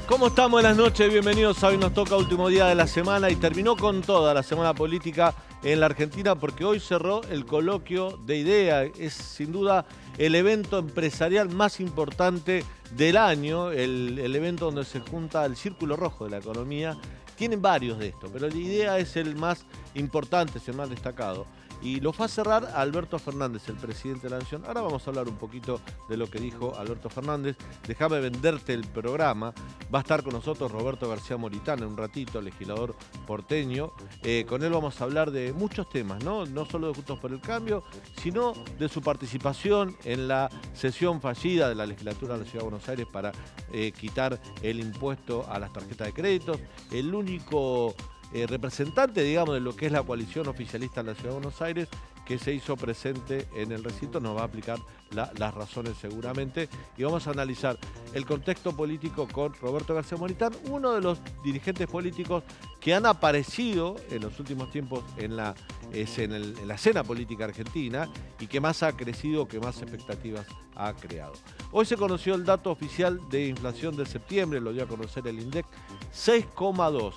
¿Cómo estamos? Buenas noches, bienvenidos. Hoy nos toca último día de la semana y terminó con toda la semana política en la Argentina porque hoy cerró el coloquio de IDEA. Es sin duda el evento empresarial más importante del año, el evento donde se junta el círculo rojo de la economía. Tienen varios de estos, pero el IDEA es el más importante, es el más destacado. Y lo fue a cerrar Alberto Fernández, el presidente de la Nación. Ahora vamos a hablar un poquito de lo que dijo Alberto Fernández. Déjame venderte el programa. Va a estar con nosotros Roberto García Moritán en un ratito, legislador porteño. Con él vamos a hablar de muchos temas, ¿no? No solo de Juntos por el Cambio, sino de su participación en la sesión fallida de la legislatura de la Ciudad de Buenos Aires para quitar el impuesto a las tarjetas de créditos. El único representante, digamos, de lo que es la coalición oficialista en la Ciudad de Buenos Aires, que se hizo presente en el recinto, nos va a explicar las razones seguramente. Y vamos a analizar el contexto político con Roberto García Moritán, uno de los dirigentes políticos que han aparecido en los últimos tiempos en la escena política argentina y que más ha crecido, que más expectativas ha creado. Hoy se conoció el dato oficial de inflación de septiembre, lo dio a conocer el INDEC, 6,2%.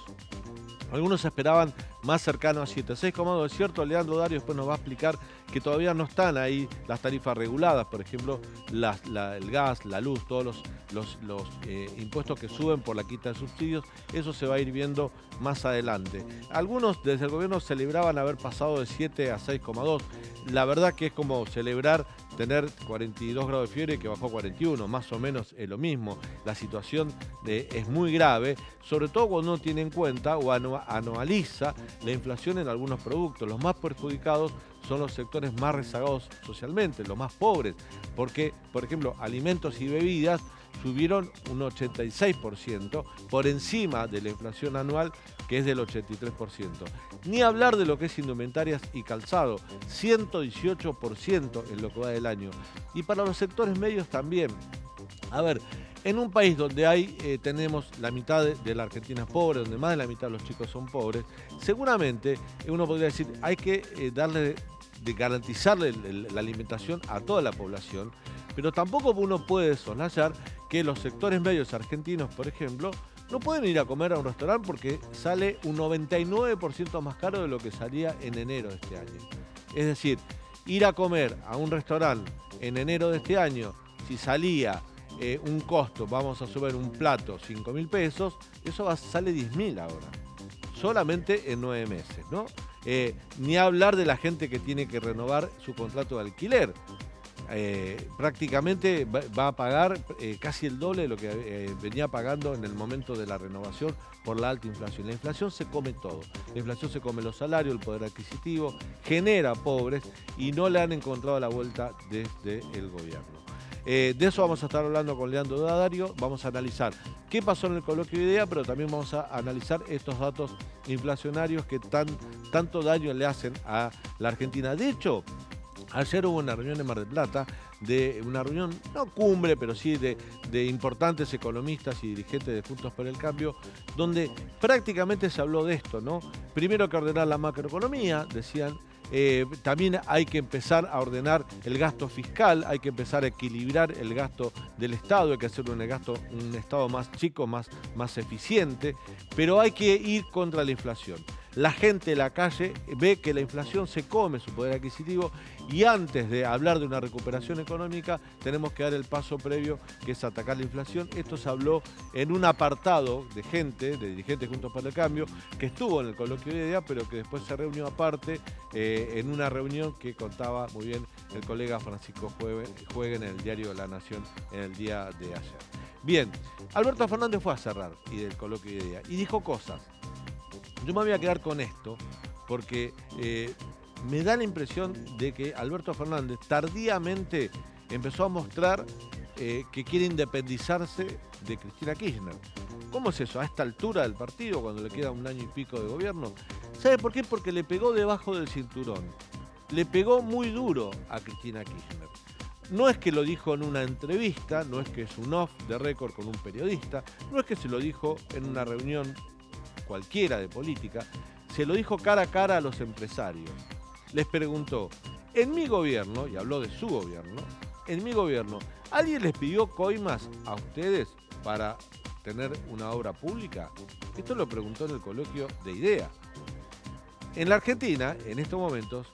Algunos esperaban más cercano a 7. 6,2 es cierto. Leandro Dario después nos va a explicar que todavía no están ahí las tarifas reguladas, por ejemplo, el gas, la luz, todos los impuestos que suben por la quita de subsidios. Eso se va a ir viendo más adelante. Algunos desde el gobierno celebraban haber pasado de 7 a 6,2. La verdad que es como celebrar tener 42 grados de fiebre que bajó a 41, más o menos es lo mismo. La situación es muy grave, sobre todo cuando uno tiene en cuenta o anualiza la inflación en algunos productos. Los más perjudicados son los sectores más rezagados socialmente, los más pobres, porque, por ejemplo, alimentos y bebidas subieron un 86% por encima de la inflación anual, que es del 83%. Ni hablar de lo que es indumentarias y calzado, 118% en lo que va del año. Y para los sectores medios también. A ver, en un país donde tenemos la mitad de la Argentina es pobre, donde más de la mitad de los chicos son pobres, seguramente uno podría decir hay que garantizarle la alimentación a toda la población, pero tampoco uno puede soslayar que los sectores medios argentinos, por ejemplo, no pueden ir a comer a un restaurante porque sale un 99% más caro de lo que salía en enero de este año. Es decir, ir a comer a un restaurante en enero de este año, si salía un costo, vamos a subir un plato, 5.000 pesos, eso sale 10.000 ahora, solamente en 9 meses, ¿no? Ni hablar de la gente que tiene que renovar su contrato de alquiler. Prácticamente va a pagar casi el doble de lo que venía pagando en el momento de la renovación por la alta inflación. La inflación se come todo. La inflación se come los salarios, el poder adquisitivo, genera pobres y no le han encontrado la vuelta desde el gobierno. De eso vamos a estar hablando con Leandro Dario. Vamos a analizar qué pasó en el coloquio de IDEA, pero también vamos a analizar estos datos inflacionarios que tanto daño le hacen a la Argentina. De hecho, ayer hubo una reunión en Mar del Plata, una reunión, no cumbre, pero sí de importantes economistas y dirigentes de Juntos por el Cambio, donde prácticamente se habló de esto, ¿no? Primero que ordenar la macroeconomía, decían. También hay que empezar a ordenar el gasto fiscal, hay que empezar a equilibrar el gasto del Estado, hay que hacer un Estado más chico, más eficiente, pero hay que ir contra la inflación. La gente en la calle ve que la inflación se come su poder adquisitivo y antes de hablar de una recuperación económica tenemos que dar el paso previo, que es atacar la inflación. Esto se habló en un apartado de dirigentes Juntos por el Cambio, que estuvo en el coloquio de IDEA, pero que después se reunió aparte en una reunión que contaba muy bien el colega Francisco Juegue en el diario La Nación en el día de ayer. Bien, Alberto Fernández fue a cerrar el coloquio de IDEA y dijo cosas. Yo me voy a quedar con esto porque me da la impresión de que Alberto Fernández tardíamente empezó a mostrar que quiere independizarse de Cristina Kirchner. ¿Cómo es eso? A esta altura del partido, cuando le queda un año y pico de gobierno. ¿Sabe por qué? Porque le pegó debajo del cinturón. Le pegó muy duro a Cristina Kirchner. No es que lo dijo en una entrevista, no es que es un off de récord con un periodista, no es que se lo dijo en una reunión cualquiera de política, se lo dijo cara a cara a los empresarios. Les preguntó, en mi gobierno, y habló de su gobierno, en mi gobierno, ¿alguien les pidió coimas a ustedes para tener una obra pública? Esto lo preguntó en el coloquio de IDEA. En la Argentina, en estos momentos,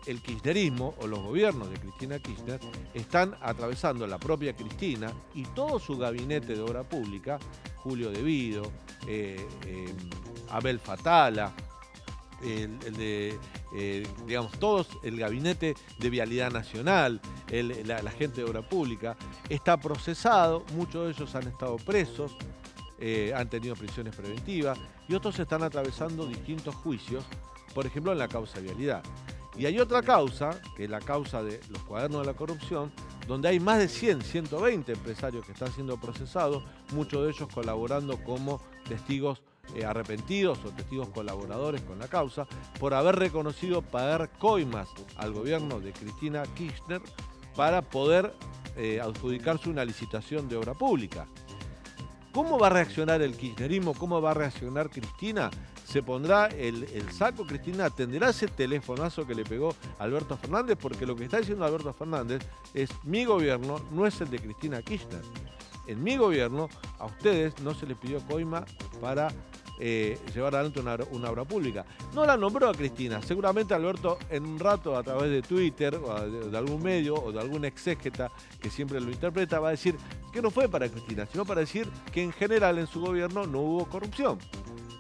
el kirchnerismo o los gobiernos de Cristina Kirchner están atravesando, la propia Cristina y todo su gabinete de obra pública, Julio De Vido, Abel Fatala, todos, el gabinete de Vialidad Nacional, la gente de obra pública, está procesado, muchos de ellos han estado presos, han tenido prisiones preventivas y otros están atravesando distintos juicios, por ejemplo en la causa de vialidad. Y hay otra causa, que es la causa de los cuadernos de la corrupción, donde hay más de 120 empresarios que están siendo procesados, muchos de ellos colaborando como testigos arrepentidos o testigos colaboradores con la causa, por haber reconocido pagar coimas al gobierno de Cristina Kirchner para poder adjudicarse una licitación de obra pública. ¿Cómo va a reaccionar el kirchnerismo? ¿Cómo va a reaccionar Cristina? ¿Se pondrá el saco Cristina? ¿Atenderá ese telefonazo que le pegó Alberto Fernández? Porque lo que está diciendo Alberto Fernández es: mi gobierno no es el de Cristina Kirchner. En mi gobierno a ustedes no se les pidió coima para llevar adelante una obra pública. No la nombró a Cristina. Seguramente Alberto en un rato, a través de Twitter o de algún medio o de algún exégeta que siempre lo interpreta, va a decir que no fue para Cristina, sino para decir que en general en su gobierno no hubo corrupción.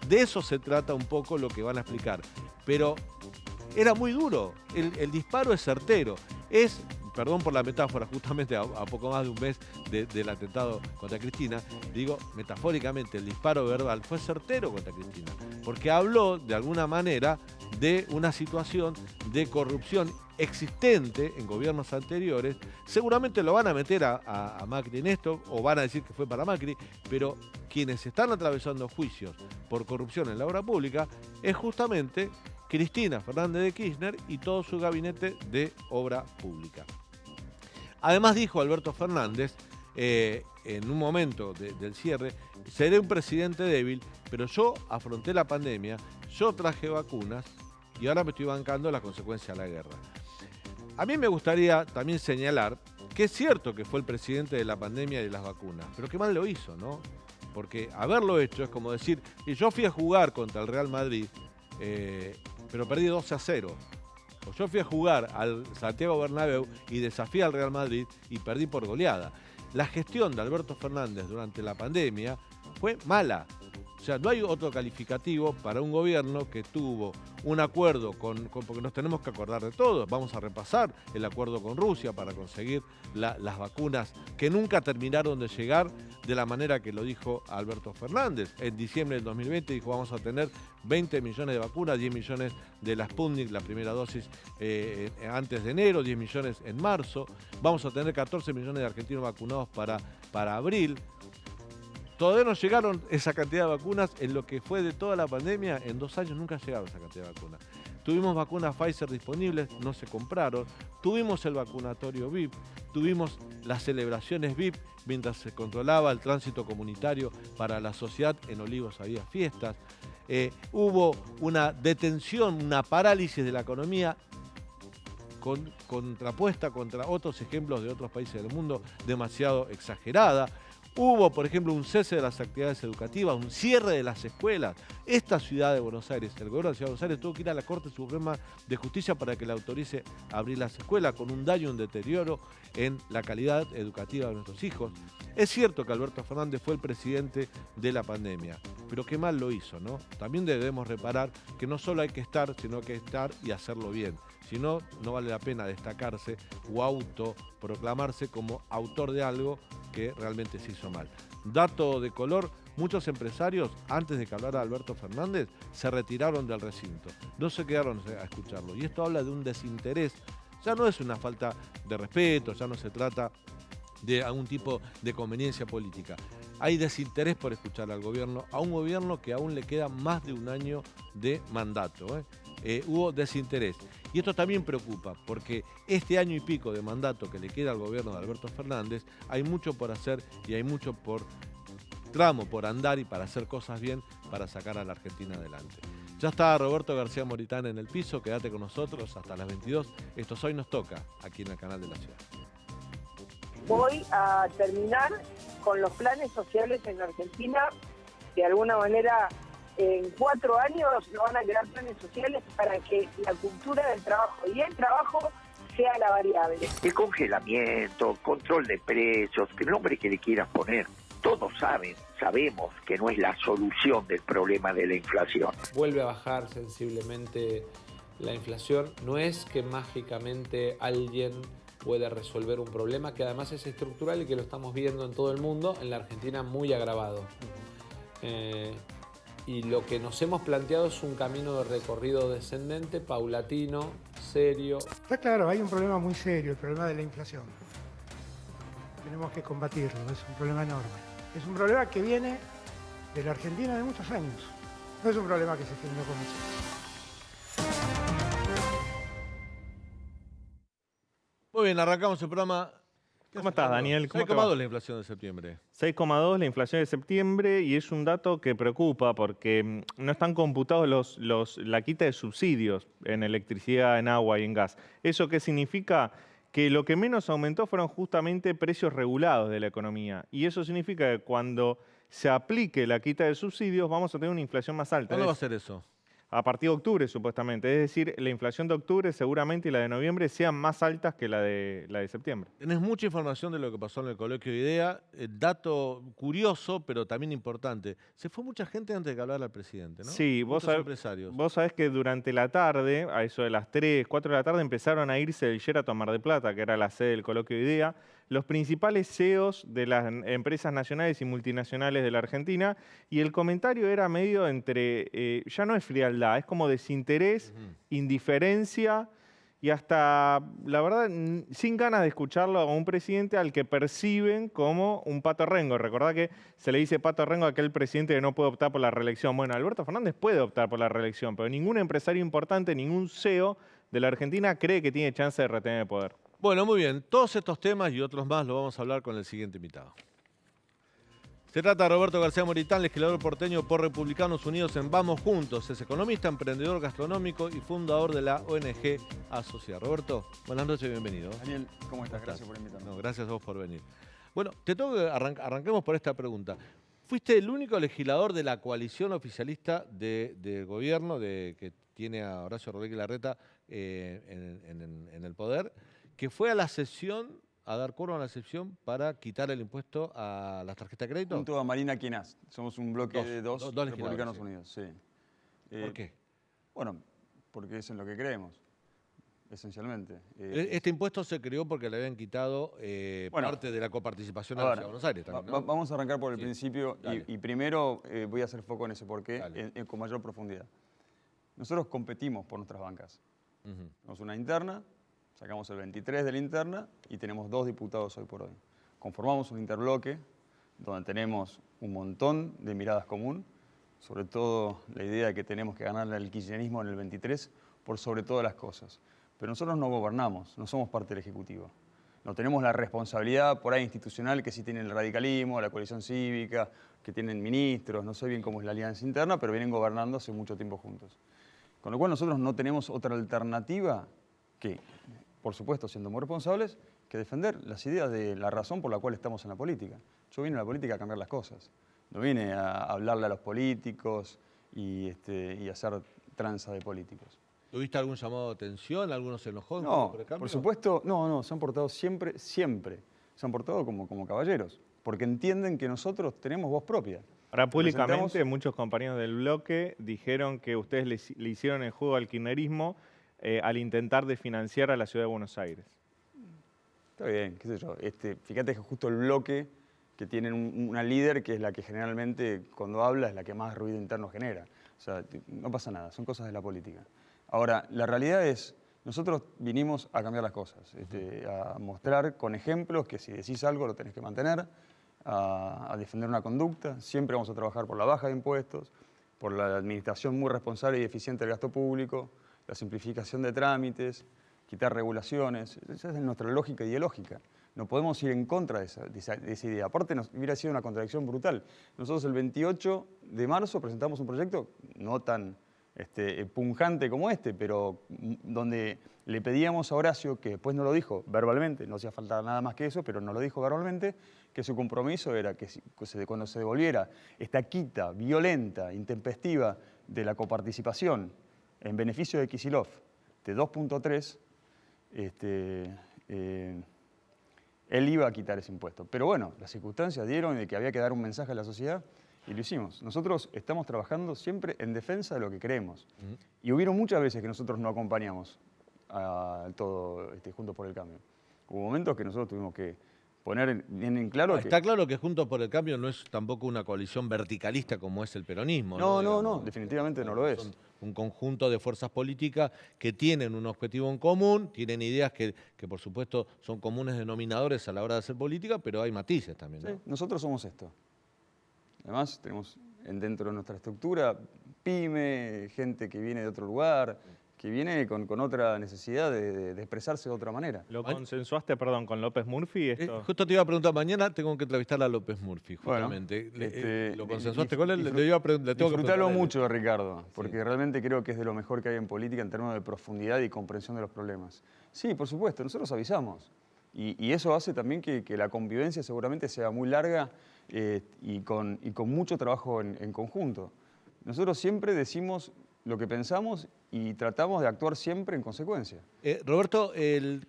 De eso se trata un poco lo que van a explicar. Pero era muy duro, el disparo es certero. Es, perdón por la metáfora, justamente a poco más de un mes del atentado contra Cristina, digo metafóricamente, el disparo verbal fue certero contra Cristina, porque habló de alguna manera de una situación de corrupción existente en gobiernos anteriores. Seguramente lo van a meter a Macri en esto, o van a decir que fue para Macri, pero quienes están atravesando juicios por corrupción en la obra pública es justamente Cristina Fernández de Kirchner y todo su gabinete de obra pública. Además dijo Alberto Fernández, en un momento del cierre: seré un presidente débil, pero yo afronté la pandemia, yo traje vacunas y ahora me estoy bancando las consecuencias de la guerra. A mí me gustaría también señalar que es cierto que fue el presidente de la pandemia y de las vacunas, pero qué mal lo hizo, ¿no? Porque haberlo hecho es como decir: y yo fui a jugar contra el Real Madrid, pero perdí 12-0. O yo fui a jugar al Santiago Bernabéu y desafié al Real Madrid y perdí por goleada. La gestión de Alberto Fernández durante la pandemia fue mala. O sea, no hay otro calificativo para un gobierno que tuvo un acuerdo porque nos tenemos que acordar de todo. Vamos a repasar el acuerdo con Rusia para conseguir las vacunas que nunca terminaron de llegar de la manera que lo dijo Alberto Fernández. En diciembre del 2020 dijo: vamos a tener 20 millones de vacunas, 10 millones de la Sputnik, la primera dosis, antes de enero, 10 millones en marzo. Vamos a tener 14 millones de argentinos vacunados para abril. Todavía no llegaron esa cantidad de vacunas en lo que fue de toda la pandemia. En 2 años nunca llegaron esa cantidad de vacunas. Tuvimos vacunas Pfizer disponibles, no se compraron. Tuvimos el vacunatorio VIP, tuvimos las celebraciones VIP mientras se controlaba el tránsito comunitario para la sociedad. En Olivos había fiestas. Hubo una detención, una parálisis de la economía contrapuesta contra otros ejemplos de otros países del mundo demasiado exagerada. Hubo, por ejemplo, un cese de las actividades educativas, un cierre de las escuelas. Esta ciudad de Buenos Aires, el gobierno de la ciudad de Buenos Aires tuvo que ir a la Corte Suprema de Justicia para que le autorice abrir las escuelas, con un daño, un deterioro en la calidad educativa de nuestros hijos. Es cierto que Alberto Fernández fue el presidente de la pandemia, pero qué mal lo hizo, ¿no? También debemos reparar que no solo hay que estar, sino que estar y hacerlo bien. Si no, no vale la pena destacarse o autoproclamarse como autor de algo que realmente se hizo mal. Dato de color: muchos empresarios, antes de que hablara Alberto Fernández, se retiraron del recinto. No se quedaron a escucharlo. Y esto habla de un desinterés. Ya no es una falta de respeto, ya no se trata de algún tipo de conveniencia política. Hay desinterés por escuchar al gobierno, a un gobierno que aún le queda más de un año de mandato. Hubo desinterés. Y esto también preocupa, porque este año y pico de mandato que le queda al gobierno de Alberto Fernández, hay mucho por hacer y hay mucho tramo por andar y para hacer cosas bien para sacar a la Argentina adelante. Ya está Roberto García Moritán en el piso, quédate con nosotros hasta las 22. Esto Hoy Nos Toca, aquí en el canal de la ciudad. Voy a terminar con los planes sociales en Argentina, de alguna manera, en 4 años no van a crear planes sociales para que la cultura del trabajo y el trabajo sea la variable. El congelamiento, control de precios, que el nombre que le quieras poner, todos sabemos que no es la solución del problema de la inflación. Vuelve a bajar sensiblemente la inflación. No es que mágicamente alguien puede resolver un problema que además es estructural y que lo estamos viendo en todo el mundo, en la Argentina muy agravado. Y lo que nos hemos planteado es un camino de recorrido descendente, paulatino, serio. Está claro, hay un problema muy serio, el problema de la inflación. Tenemos que combatirlo, es un problema enorme. Es un problema que viene de la Argentina de muchos años. No es un problema que se generó con nosotros. Muy bien, arrancamos el programa. ¿Cómo estás, Daniel? ¿Cómo te va? 6,2 la inflación de septiembre. 6,2 la inflación de septiembre y es un dato que preocupa porque no están computados la quita de subsidios en electricidad, en agua y en gas. ¿Eso qué significa? Que lo que menos aumentó fueron justamente precios regulados de la economía. Y eso significa que cuando se aplique la quita de subsidios vamos a tener una inflación más alta. ¿Cuándo va a ser eso? A partir de octubre, supuestamente. Es decir, la inflación de octubre seguramente y la de noviembre sean más altas que la de septiembre. Tenés mucha información de lo que pasó en el coloquio de IDEA. Dato curioso, pero también importante. Se fue mucha gente antes de que hablara el presidente, ¿no? Sí, empresarios. Vos sabés que durante la tarde, a eso de las 3, 4 de la tarde, empezaron a irse del Sheraton Mar del Plata, que era la sede del coloquio de IDEA, los principales CEOs de las empresas nacionales y multinacionales de la Argentina, y el comentario era medio entre, ya no es frialdad, es como desinterés, indiferencia, y hasta, la verdad, sin ganas de escucharlo a un presidente al que perciben como un pato rengo. Recordá que se le dice pato rengo a aquel presidente que no puede optar por la reelección. Bueno, Alberto Fernández puede optar por la reelección, pero ningún empresario importante, ningún CEO de la Argentina cree que tiene chance de retener el poder. Bueno, muy bien. Todos estos temas y otros más los vamos a hablar con el siguiente invitado. Se trata de Roberto García Moritán, legislador porteño por Republicanos Unidos en Vamos Juntos. Es economista, emprendedor gastronómico y fundador de la ONG Asocia. Roberto, buenas noches y bienvenido. Daniel, ¿cómo estás? Gracias por invitarme. No, gracias a vos por venir. Bueno, te tengo que arranquemos por esta pregunta. Fuiste el único legislador de la coalición oficialista del gobierno que tiene a Horacio Rodríguez Larreta en el poder, que fue a la sesión, a dar curso a la sesión para quitar el impuesto a las tarjetas de crédito. Junto a Marina Quinás. Somos un bloque de dos Republicanos sí. Unidos. Sí. ¿Por qué? Bueno, porque es en lo que creemos, esencialmente. Este impuesto se creó porque le habían quitado parte de la coparticipación a la Ciudad de Buenos Aires también, ¿no? Vamos a arrancar por el principio y primero voy a hacer foco en ese porqué con mayor profundidad. Nosotros competimos por nuestras bancas. Tenemos una interna, sacamos el 23 de la interna y tenemos 2 diputados hoy por hoy. Conformamos un interbloque donde tenemos un montón de miradas común, sobre todo la idea de que tenemos que ganarle al kirchnerismo en el 23 por sobre todas las cosas. Pero nosotros no gobernamos, no somos parte del Ejecutivo. No tenemos la responsabilidad por ahí institucional que sí tiene el radicalismo, la coalición cívica, que tienen ministros, no sé bien cómo es la alianza interna, pero vienen gobernando hace mucho tiempo juntos. Con lo cual nosotros no tenemos otra alternativa que, por supuesto, siendo muy responsables, que defender las ideas de la razón por la cual estamos en la política. Yo vine a la política a cambiar las cosas. No vine a hablarle a los políticos y hacer tranza de políticos. ¿Tuviste algún llamado de atención? ¿Algunos se enojó? No, por supuesto, no, se han portado siempre, se han portado como caballeros, porque entienden que nosotros tenemos voz propia. Ahora, públicamente, muchos compañeros del bloque dijeron que ustedes le hicieron el juego al kirchnerismo al intentar desfinanciar a la Ciudad de Buenos Aires. Está bien, qué sé yo. Fíjate que justo el bloque que tienen una líder que es la que generalmente cuando habla es la que más ruido interno genera. O sea, no pasa nada, son cosas de la política. Ahora, la realidad es, nosotros vinimos a cambiar las cosas, a mostrar con ejemplos que si decís algo lo tenés que mantener, a defender una conducta. Siempre vamos a trabajar por la baja de impuestos, por la administración muy responsable y eficiente del gasto público, la simplificación de trámites, quitar regulaciones. Esa es nuestra lógica ideológica. No podemos ir en contra de esa idea. Aparte, hubiera sido una contradicción brutal. Nosotros el 28 de marzo presentamos un proyecto no tan punjante como este, pero donde le pedíamos a Horacio, que después no lo dijo verbalmente, no hacía falta nada más que eso, pero no lo dijo verbalmente, que su compromiso era que cuando se devolviera esta quita violenta, intempestiva de la coparticipación en beneficio de Kicillof de 2.3, él iba a quitar ese impuesto. Pero bueno, las circunstancias dieron de que había que dar un mensaje a la sociedad y lo hicimos. Nosotros estamos trabajando siempre en defensa de lo que creemos. Y hubieron muchas veces que nosotros no acompañamos a todo Juntos por el Cambio. Hubo momentos que nosotros tuvimos que poner bien en claro que... Está claro que Juntos por el Cambio no es tampoco una coalición verticalista como es el peronismo. No, definitivamente no lo es. Son un conjunto de fuerzas políticas que tienen un objetivo en común, tienen ideas que por supuesto son comunes denominadores a la hora de hacer política, pero hay matices también, ¿no? Sí, nosotros somos esto. Además, tenemos dentro de nuestra estructura pyme, gente que viene de otro lugar, que viene con otra necesidad de expresarse de otra manera. ¿Lo consensuaste, perdón, con López Murphy? Justo te iba a preguntar, mañana tengo que entrevistar a López Murphy, justamente. Bueno, ¿Lo consensuaste con él? Le tengo que disfrutarlo mucho, Ricardo, porque realmente creo que es de lo mejor que hay en política en términos de profundidad y comprensión de los problemas. Sí, por supuesto, nosotros avisamos. Y eso hace también que la convivencia seguramente sea muy larga y con mucho trabajo en conjunto. Nosotros siempre decimos lo que pensamos y tratamos de actuar siempre en consecuencia. Roberto,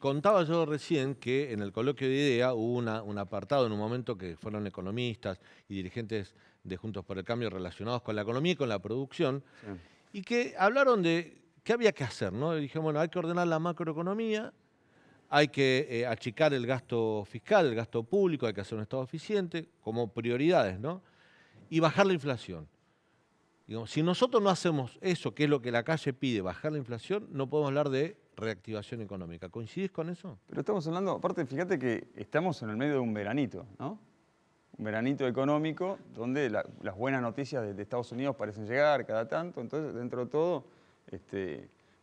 contaba yo recién que en el coloquio de IDEA hubo un apartado en un momento que fueron economistas y dirigentes de Juntos por el Cambio relacionados con la economía y con la producción, y que hablaron de qué había que hacer, ¿no? Y dijeron, bueno, hay que ordenar la macroeconomía, hay que achicar el gasto fiscal, el gasto público, hay que hacer un Estado eficiente, como prioridades, ¿no? Y bajar la inflación. Digamos, si nosotros no hacemos eso, que es lo que la calle pide, bajar la inflación, no podemos hablar de reactivación económica. ¿Coincidís con eso? Pero estamos hablando, aparte, fíjate que estamos en el medio de un veranito, ¿no? Un veranito económico donde las buenas noticias de Estados Unidos parecen llegar cada tanto, entonces dentro de todo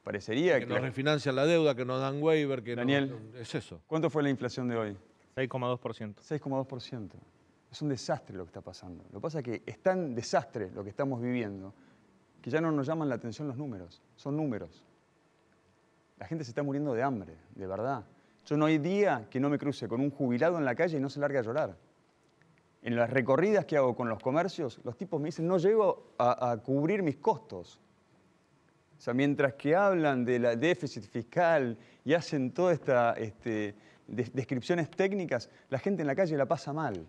parecería que nos refinancian la deuda, que nos dan waiver, que Daniel, es eso. ¿Cuánto fue la inflación de hoy? 6,2%. 6,2%. Es un desastre lo que está pasando. Lo que pasa es que es tan desastre lo que estamos viviendo que ya no nos llaman la atención los números. Son números. La gente se está muriendo de hambre, de verdad. Yo no hay día que no me cruce con un jubilado en la calle y no se largue a llorar. En las recorridas que hago con los comercios, los tipos me dicen, no llego a cubrir mis costos. O sea, mientras que hablan del déficit fiscal y hacen todas estas descripciones técnicas, la gente en la calle la pasa mal.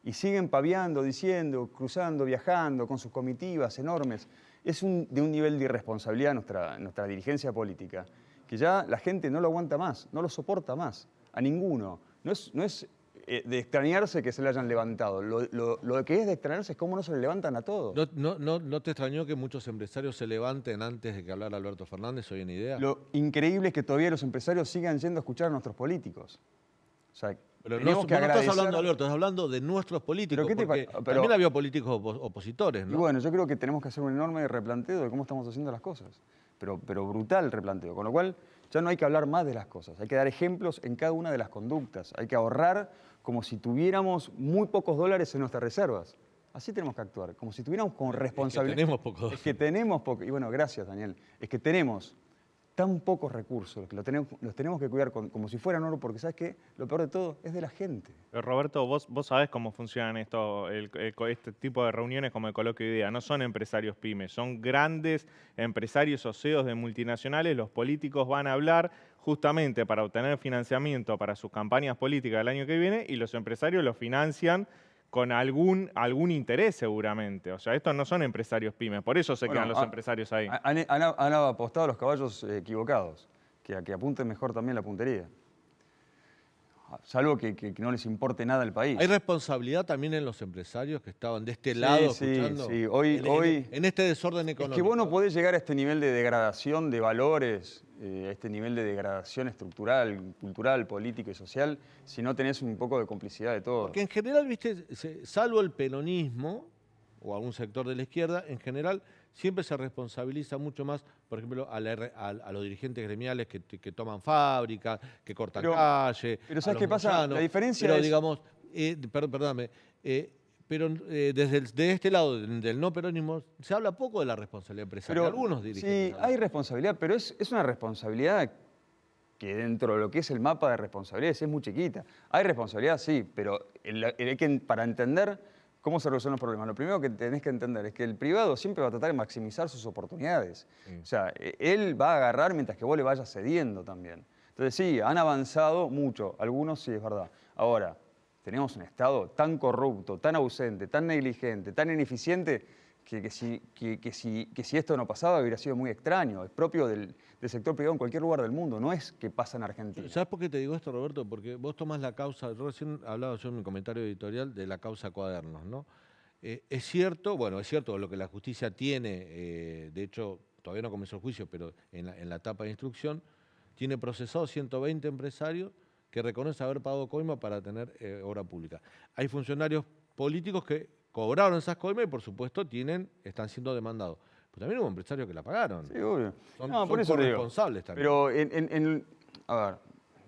Y siguen paviando, diciendo, cruzando, viajando, con sus comitivas enormes. Es de un nivel de irresponsabilidad nuestra dirigencia política, que ya la gente no lo aguanta más, no lo soporta más, a ninguno. No es de extrañarse que se le hayan levantado. Lo que es de extrañarse es cómo no se le levantan a todos. ¿No te extrañó que muchos empresarios se levanten antes de que hablara Alberto Fernández hoy en IDEA? Lo increíble es que todavía los empresarios sigan yendo a escuchar a nuestros políticos. O sea, pero no estás hablando, Alberto, estás hablando de nuestros políticos, porque también había políticos opositores, ¿no? Y bueno, yo creo que tenemos que hacer un enorme replanteo de cómo estamos haciendo las cosas, pero brutal replanteo, con lo cual ya no hay que hablar más de las cosas, hay que dar ejemplos en cada una de las conductas, hay que ahorrar como si tuviéramos muy pocos dólares en nuestras reservas. Así tenemos que actuar, como si tuviéramos con responsabilidad. Es que tenemos pocos dólares. Es que tenemos poco, y bueno, gracias, Daniel, es que tenemos tan pocos recursos que los tenemos que cuidar como si fueran oro, porque ¿sabes qué? Lo peor de todo es de la gente. Pero Roberto, vos sabés cómo funcionan este tipo de reuniones como el coloquio de IDEA. No son empresarios pymes, son grandes empresarios o CEOs de multinacionales. Los políticos van a hablar justamente para obtener financiamiento para sus campañas políticas del año que viene y los empresarios los financian con algún interés seguramente. O sea, estos no son empresarios pymes, por eso se quedan los empresarios ahí. Han apostado a los caballos equivocados, que apunten mejor también la puntería. Salvo que no les importe nada el país. ¿Hay responsabilidad también en los empresarios que estaban de este lado escuchando? Sí, hoy en este desorden económico. Es que vos no podés llegar a este nivel de degradación de valores, a este nivel de degradación estructural, cultural, político y social, si no tenés un poco de complicidad de todo. Porque en general, viste, salvo el peronismo o algún sector de la izquierda, en general siempre se responsabiliza mucho más, por ejemplo, a los dirigentes gremiales que toman fábricas, que cortan calle. Pero ¿sabes qué pasa? La diferencia pero, es... digamos, perdóname, pero de este lado, del no peronismo, se habla poco de la responsabilidad empresarial. Pero, Algunos dirigentes. sí, hay responsabilidad, pero es una responsabilidad que dentro de lo que es el mapa de responsabilidades es muy chiquita. Hay responsabilidad, sí, pero para entender cómo se resuelven los problemas, lo primero que tenés que entender es que el privado siempre va a tratar de maximizar sus oportunidades. Sí. O sea, él va a agarrar mientras que vos le vayas cediendo también. Entonces sí, han avanzado mucho, algunos sí, es verdad. Ahora, tenemos un Estado tan corrupto, tan ausente, tan negligente, tan ineficiente, que si esto no pasaba hubiera sido muy extraño. Es propio del sector privado en cualquier lugar del mundo, no es que pasa en Argentina. ¿Sabes por qué te digo esto, Roberto? Porque vos tomás la causa, recién hablaba yo en mi comentario editorial de la causa Cuadernos, ¿no? Es cierto lo que la justicia tiene, de hecho todavía no comenzó el juicio, pero en la etapa de instrucción, tiene procesados 120 empresarios que reconocen haber pagado coima para tener obra pública. Hay funcionarios políticos que cobraron esas coimas y por supuesto están siendo demandados. Pero también hubo empresarios que la pagaron. Sí, obvio. Son corresponsables también. Pero a ver,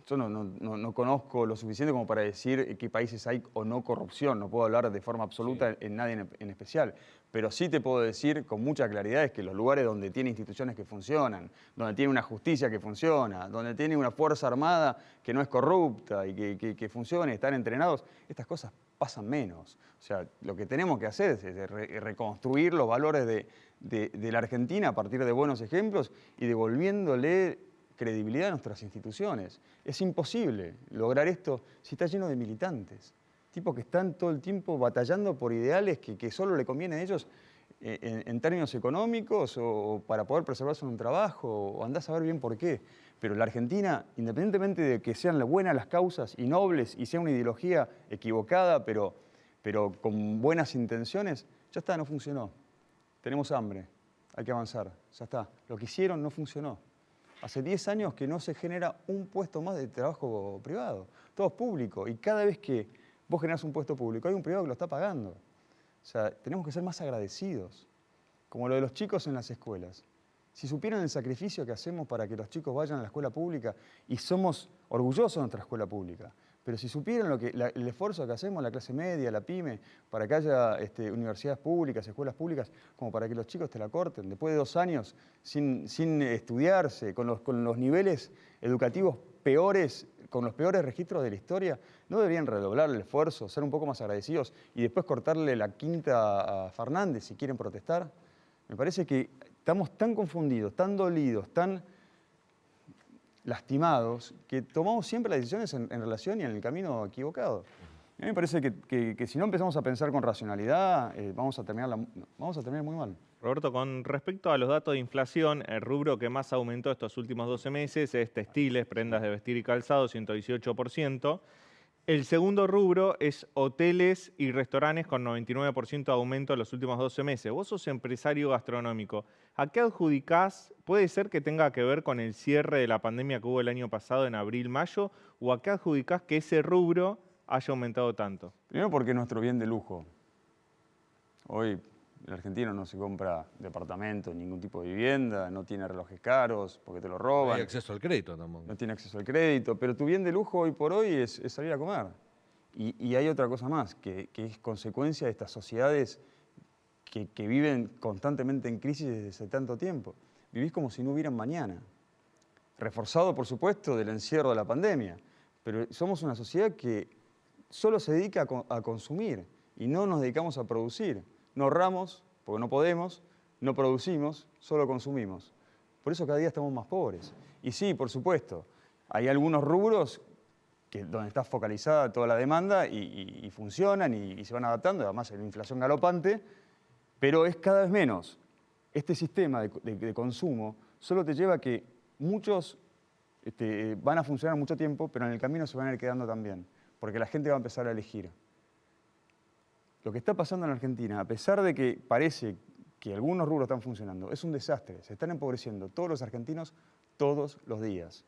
yo no conozco lo suficiente como para decir en qué países hay o no corrupción. No puedo hablar de forma absoluta en nadie en especial. Pero sí te puedo decir con mucha claridad es que los lugares donde tiene instituciones que funcionan, donde tiene una justicia que funciona, donde tiene una fuerza armada que no es corrupta y que funciona y están entrenados, estas cosas pasan menos. O sea, lo que tenemos que hacer es reconstruir los valores de la Argentina a partir de buenos ejemplos y devolviéndole credibilidad a nuestras instituciones. Es imposible lograr esto si está lleno de militantes, tipos que están todo el tiempo batallando por ideales que solo le conviene a ellos en términos económicos o para poder preservarse en un trabajo, o andás a ver bien por qué. Pero la Argentina, independientemente de que sean buenas las causas y nobles y sea una ideología equivocada, pero con buenas intenciones, ya está, no funcionó. Tenemos hambre, hay que avanzar, ya está. Lo que hicieron no funcionó. Hace 10 años que no se genera un puesto más de trabajo privado, todo es público. Y cada vez que vos generás un puesto público, hay un privado que lo está pagando. O sea, tenemos que ser más agradecidos, como lo de los chicos en las escuelas. Si supieran el sacrificio que hacemos para que los chicos vayan a la escuela pública, y somos orgullosos de nuestra escuela pública, pero si supieran el esfuerzo que hacemos la clase media, la pyme, para que haya universidades públicas, escuelas públicas, como para que los chicos te la corten, después de 2 años sin estudiarse, con los niveles educativos peores, con los peores registros de la historia, ¿no deberían redoblar el esfuerzo, ser un poco más agradecidos y después cortarle la quinta a Fernández si quieren protestar? Me parece que estamos tan confundidos, tan dolidos, tan lastimados, que tomamos siempre las decisiones en relación y en el camino equivocado. A mí me parece que si no empezamos a pensar con racionalidad, vamos a terminar muy mal. Roberto, con respecto a los datos de inflación, el rubro que más aumentó estos últimos 12 meses es textiles, prendas de vestir y calzado, 118%. El segundo rubro es hoteles y restaurantes con 99% de aumento en los últimos 12 meses. Vos sos empresario gastronómico. ¿A qué adjudicás? ¿Puede ser que tenga que ver con el cierre de la pandemia que hubo el año pasado en abril-mayo? ¿O a qué adjudicás que ese rubro haya aumentado tanto? Primero porque es nuestro bien de lujo. Hoy el argentino no se compra departamento, ningún tipo de vivienda, no tiene relojes caros porque te lo roban. No hay acceso al crédito tampoco. No tiene acceso al crédito, pero tu bien de lujo hoy por hoy es salir a comer. Y hay otra cosa más, que es consecuencia de estas sociedades que viven constantemente en crisis desde hace tanto tiempo. Vivís como si no hubieran mañana. Reforzado, por supuesto, del encierro de la pandemia. Pero somos una sociedad que solo se dedica a consumir y no nos dedicamos a producir. No ahorramos, porque no podemos, no producimos, solo consumimos. Por eso cada día estamos más pobres. Y sí, por supuesto, hay algunos rubros donde está focalizada toda la demanda y funcionan y se van adaptando, además hay una inflación galopante, pero es cada vez menos. Este sistema de consumo solo te lleva a que muchos van a funcionar mucho tiempo, pero en el camino se van a ir quedando también, porque la gente va a empezar a elegir. Lo que está pasando en Argentina, a pesar de que parece que algunos rubros están funcionando, es un desastre. Se están empobreciendo todos los argentinos todos los días.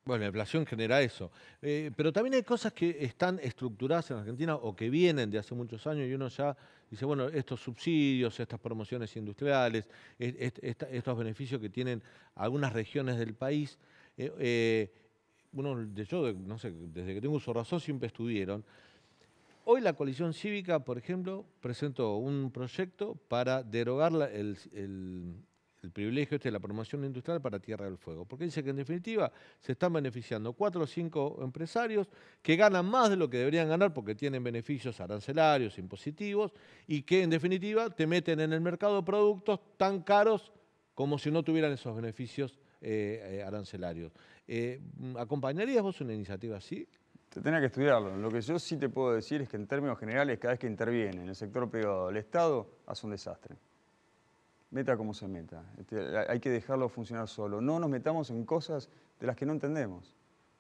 Bueno, la inflación genera eso. Pero también hay cosas que están estructuradas en Argentina o que vienen de hace muchos años y uno ya dice, bueno, estos subsidios, estas promociones industriales, estos beneficios que tienen algunas regiones del país, no sé, desde que tengo uso de razón siempre estuvieron. Hoy la coalición cívica, por ejemplo, presentó un proyecto para derogar el privilegio de la promoción industrial para Tierra del Fuego, porque dice que en definitiva se están beneficiando 4 o 5 empresarios que ganan más de lo que deberían ganar porque tienen beneficios arancelarios, impositivos, y que en definitiva te meten en el mercado productos tan caros como si no tuvieran esos beneficios arancelarios. ¿Acompañarías vos una iniciativa así? Te tenía que estudiarlo. Lo que yo sí te puedo decir es que en términos generales, cada vez que interviene en el sector privado, el Estado hace un desastre. Meta como se meta. Hay que dejarlo funcionar solo. No nos metamos en cosas de las que no entendemos.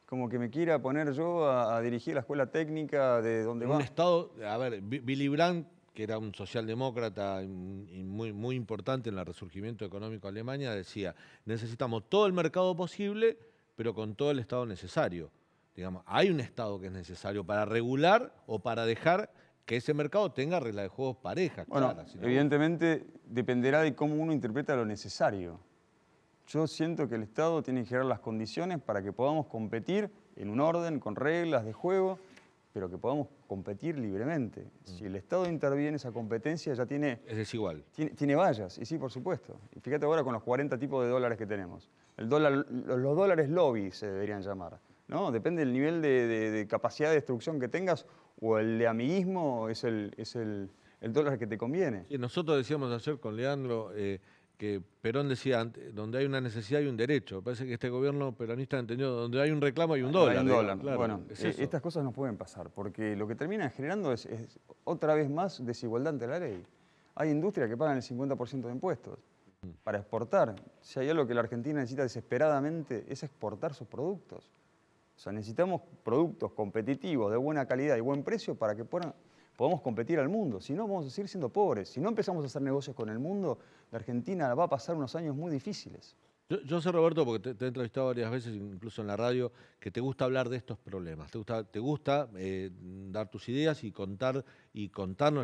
Como que me quiera poner yo a dirigir la escuela técnica de donde va. Un Estado, a ver, Willy Brandt, que era un socialdemócrata y muy importante en el resurgimiento económico de Alemania, decía, necesitamos todo el mercado posible, pero con todo el Estado necesario. Digamos, hay un Estado que es necesario para regular o para dejar que ese mercado tenga reglas de juegos parejas. Bueno, claras, ¿no? evidentemente dependerá de cómo uno interpreta lo necesario. Yo siento que el Estado tiene que generar las condiciones para que podamos competir en un orden, con reglas de juego, pero que podamos competir libremente. Si el Estado interviene, esa competencia ya tiene... Es desigual. Tiene vallas, y sí, por supuesto. Y fíjate ahora con los 40 tipos de dólares que tenemos. Los dólares lobby se deberían llamar, ¿no? Depende del nivel de capacidad de destrucción que tengas, o el de amiguismo es el dólar que te conviene. Y nosotros decíamos ayer con Leandro que Perón decía, donde hay una necesidad hay un derecho. Parece que este gobierno peronista entendió, donde hay un reclamo hay un dólar. Hay un dólar. Claro, bueno, es estas cosas no pueden pasar, porque lo que termina generando es otra vez más desigualdad ante la ley. Hay industrias que pagan el 50% de impuestos para exportar. Si hay algo que la Argentina necesita desesperadamente es exportar sus productos. O sea, necesitamos productos competitivos, de buena calidad y buen precio para que podamos competir al mundo. Si no, vamos a seguir siendo pobres. Si no empezamos a hacer negocios con el mundo, la Argentina va a pasar unos años muy difíciles. Yo sé, Roberto, porque te he entrevistado varias veces, incluso en la radio, que te gusta hablar de estos problemas. Te gusta dar tus ideas y contarnos.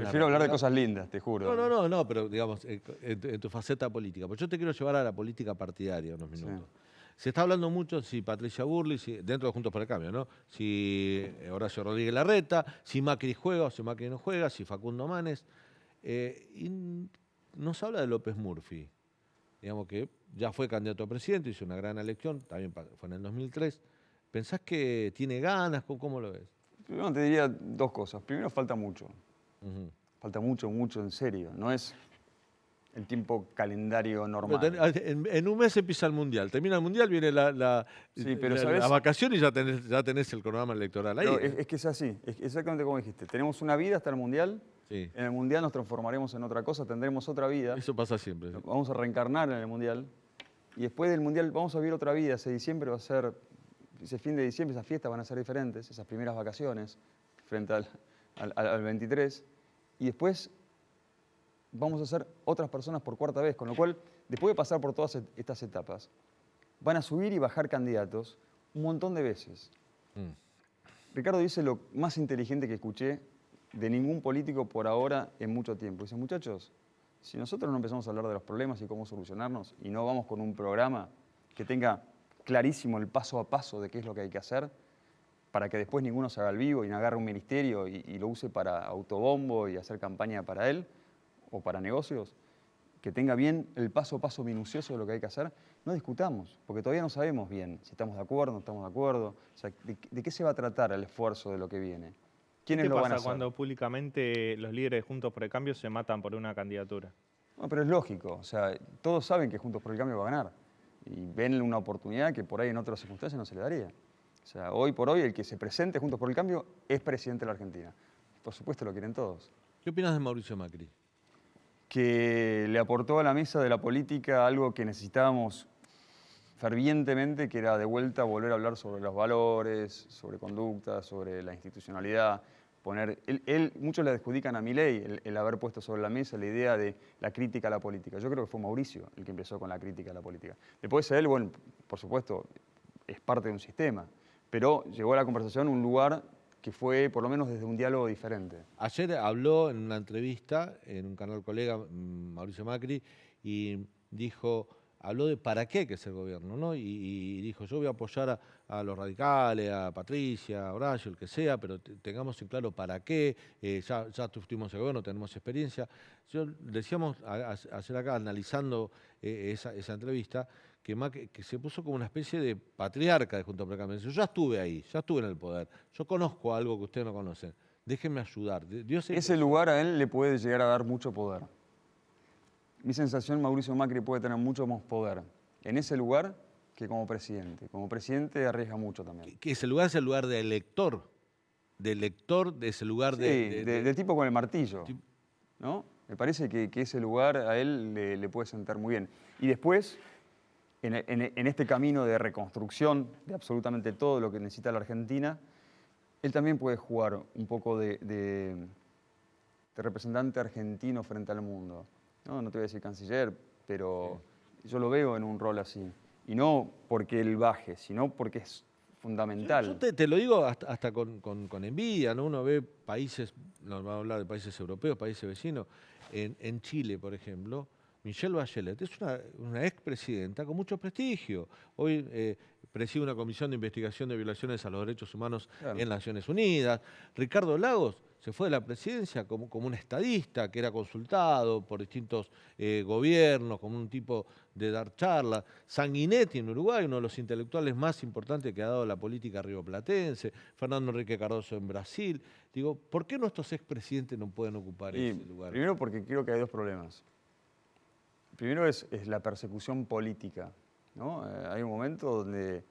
Prefiero hablar de cosas lindas, te juro. No, pero digamos, en tu faceta política. Pues yo te quiero llevar a la política partidaria unos minutos. Sí. Se está hablando mucho si Patricia Burley, dentro de Juntos por el Cambio, ¿no? Si Horacio Rodríguez Larreta, si Macri juega o si Macri no juega, si Facundo Manes. Y nos habla de López Murphy, digamos que ya fue candidato a presidente, hizo una gran elección, también fue en el 2003. ¿Pensás que tiene ganas? ¿Cómo lo ves? Primero te diría dos cosas. Primero, falta mucho. Falta mucho en serio. No es el tiempo calendario normal. En un mes empieza el Mundial. Termina el Mundial, viene la vacación y ya tenés el cronograma electoral ahí. Es que es así, es exactamente como dijiste. Tenemos una vida hasta el Mundial. Sí. En el Mundial nos transformaremos en otra cosa, tendremos otra vida. Eso pasa siempre. Sí. Vamos a reencarnar en el Mundial. Y después del Mundial vamos a vivir otra vida. Ese diciembre va a ser, ese fin de diciembre, esas fiestas van a ser diferentes, esas primeras vacaciones frente al 23. Y después vamos a ser otras personas por cuarta vez, con lo cual, después de pasar por todas estas etapas, van a subir y bajar candidatos un montón de veces. Ricardo dice lo más inteligente que escuché de ningún político por ahora en mucho tiempo. Dice, muchachos, si nosotros no empezamos a hablar de los problemas y cómo solucionarnos, y no vamos con un programa que tenga clarísimo el paso a paso de qué es lo que hay que hacer, para que después ninguno se haga el vivo y no agarre un ministerio y lo use para autobombo y hacer campaña para él, o para negocios, que tenga bien el paso a paso minucioso de lo que hay que hacer, no discutamos, porque todavía no sabemos bien si estamos de acuerdo, no estamos de acuerdo, o sea, de qué se va a tratar el esfuerzo de lo que viene. ¿Quiénes lo van a hacer? ¿Qué pasa cuando públicamente los líderes de Juntos por el Cambio se matan por una candidatura? No, pero es lógico, o sea, todos saben que Juntos por el Cambio va a ganar y ven una oportunidad que por ahí en otras circunstancias no se le daría. O sea, hoy por hoy el que se presente Juntos por el Cambio es presidente de la Argentina. Por supuesto lo quieren todos. ¿Qué opinas de Mauricio Macri? Que le aportó a la mesa de la política algo que necesitábamos fervientemente, que era de vuelta volver a hablar sobre los valores, sobre conducta, sobre la institucionalidad. Muchos le adjudican a Milei el haber puesto sobre la mesa la idea de la crítica a la política. Yo creo que fue Mauricio el que empezó con la crítica a la política. Después él, bueno, por supuesto, es parte de un sistema, pero llegó a la conversación un lugar que fue por lo menos desde un diálogo diferente. Ayer habló en una entrevista en un canal colega, Mauricio Macri, y dijo, habló de para qué hay que ser gobierno, ¿no? Y dijo, yo voy a apoyar a los radicales, a Patricia, a Horacio, el que sea, pero tengamos en claro para qué, ya estuvimos en gobierno, tenemos experiencia. Yo decíamos ayer acá, analizando esa entrevista, que se puso como una especie de patriarca de Juntos por el Cambio. Yo ya estuve ahí, ya estuve en el poder, yo conozco algo que ustedes no conocen, déjenme ayudar. Ese lugar a él le puede llegar a dar mucho poder. Mi sensación, Mauricio Macri puede tener mucho más poder en ese lugar que como presidente. Como presidente arriesga mucho también. Que ese lugar es el lugar de elector de ese lugar de tipo con el martillo, ¿no? Me parece que ese lugar a él le puede sentar muy bien. Y después, en este camino de reconstrucción de absolutamente todo lo que necesita la Argentina, él también puede jugar un poco de representante argentino frente al mundo. No te voy a decir canciller, pero yo lo veo en un rol así. Y no porque él baje, sino porque es fundamental. Yo te lo digo hasta con envidia, ¿no? Uno ve países, nos vamos a hablar de países europeos, países vecinos. En Chile, por ejemplo, Michelle Bachelet es una expresidenta con mucho prestigio. Hoy preside una comisión de investigación de violaciones a los derechos humanos en Naciones Unidas. Ricardo Lagos se fue de la presidencia como un estadista que era consultado por distintos gobiernos, como un tipo de dar charlas. Sanguinetti en Uruguay, uno de los intelectuales más importantes que ha dado la política rioplatense. Fernando Enrique Cardoso en Brasil. Digo, ¿por qué nuestros expresidentes no pueden ocupar ese lugar? Primero porque creo que hay dos problemas. Primero es la persecución política, ¿no? Hay un momento donde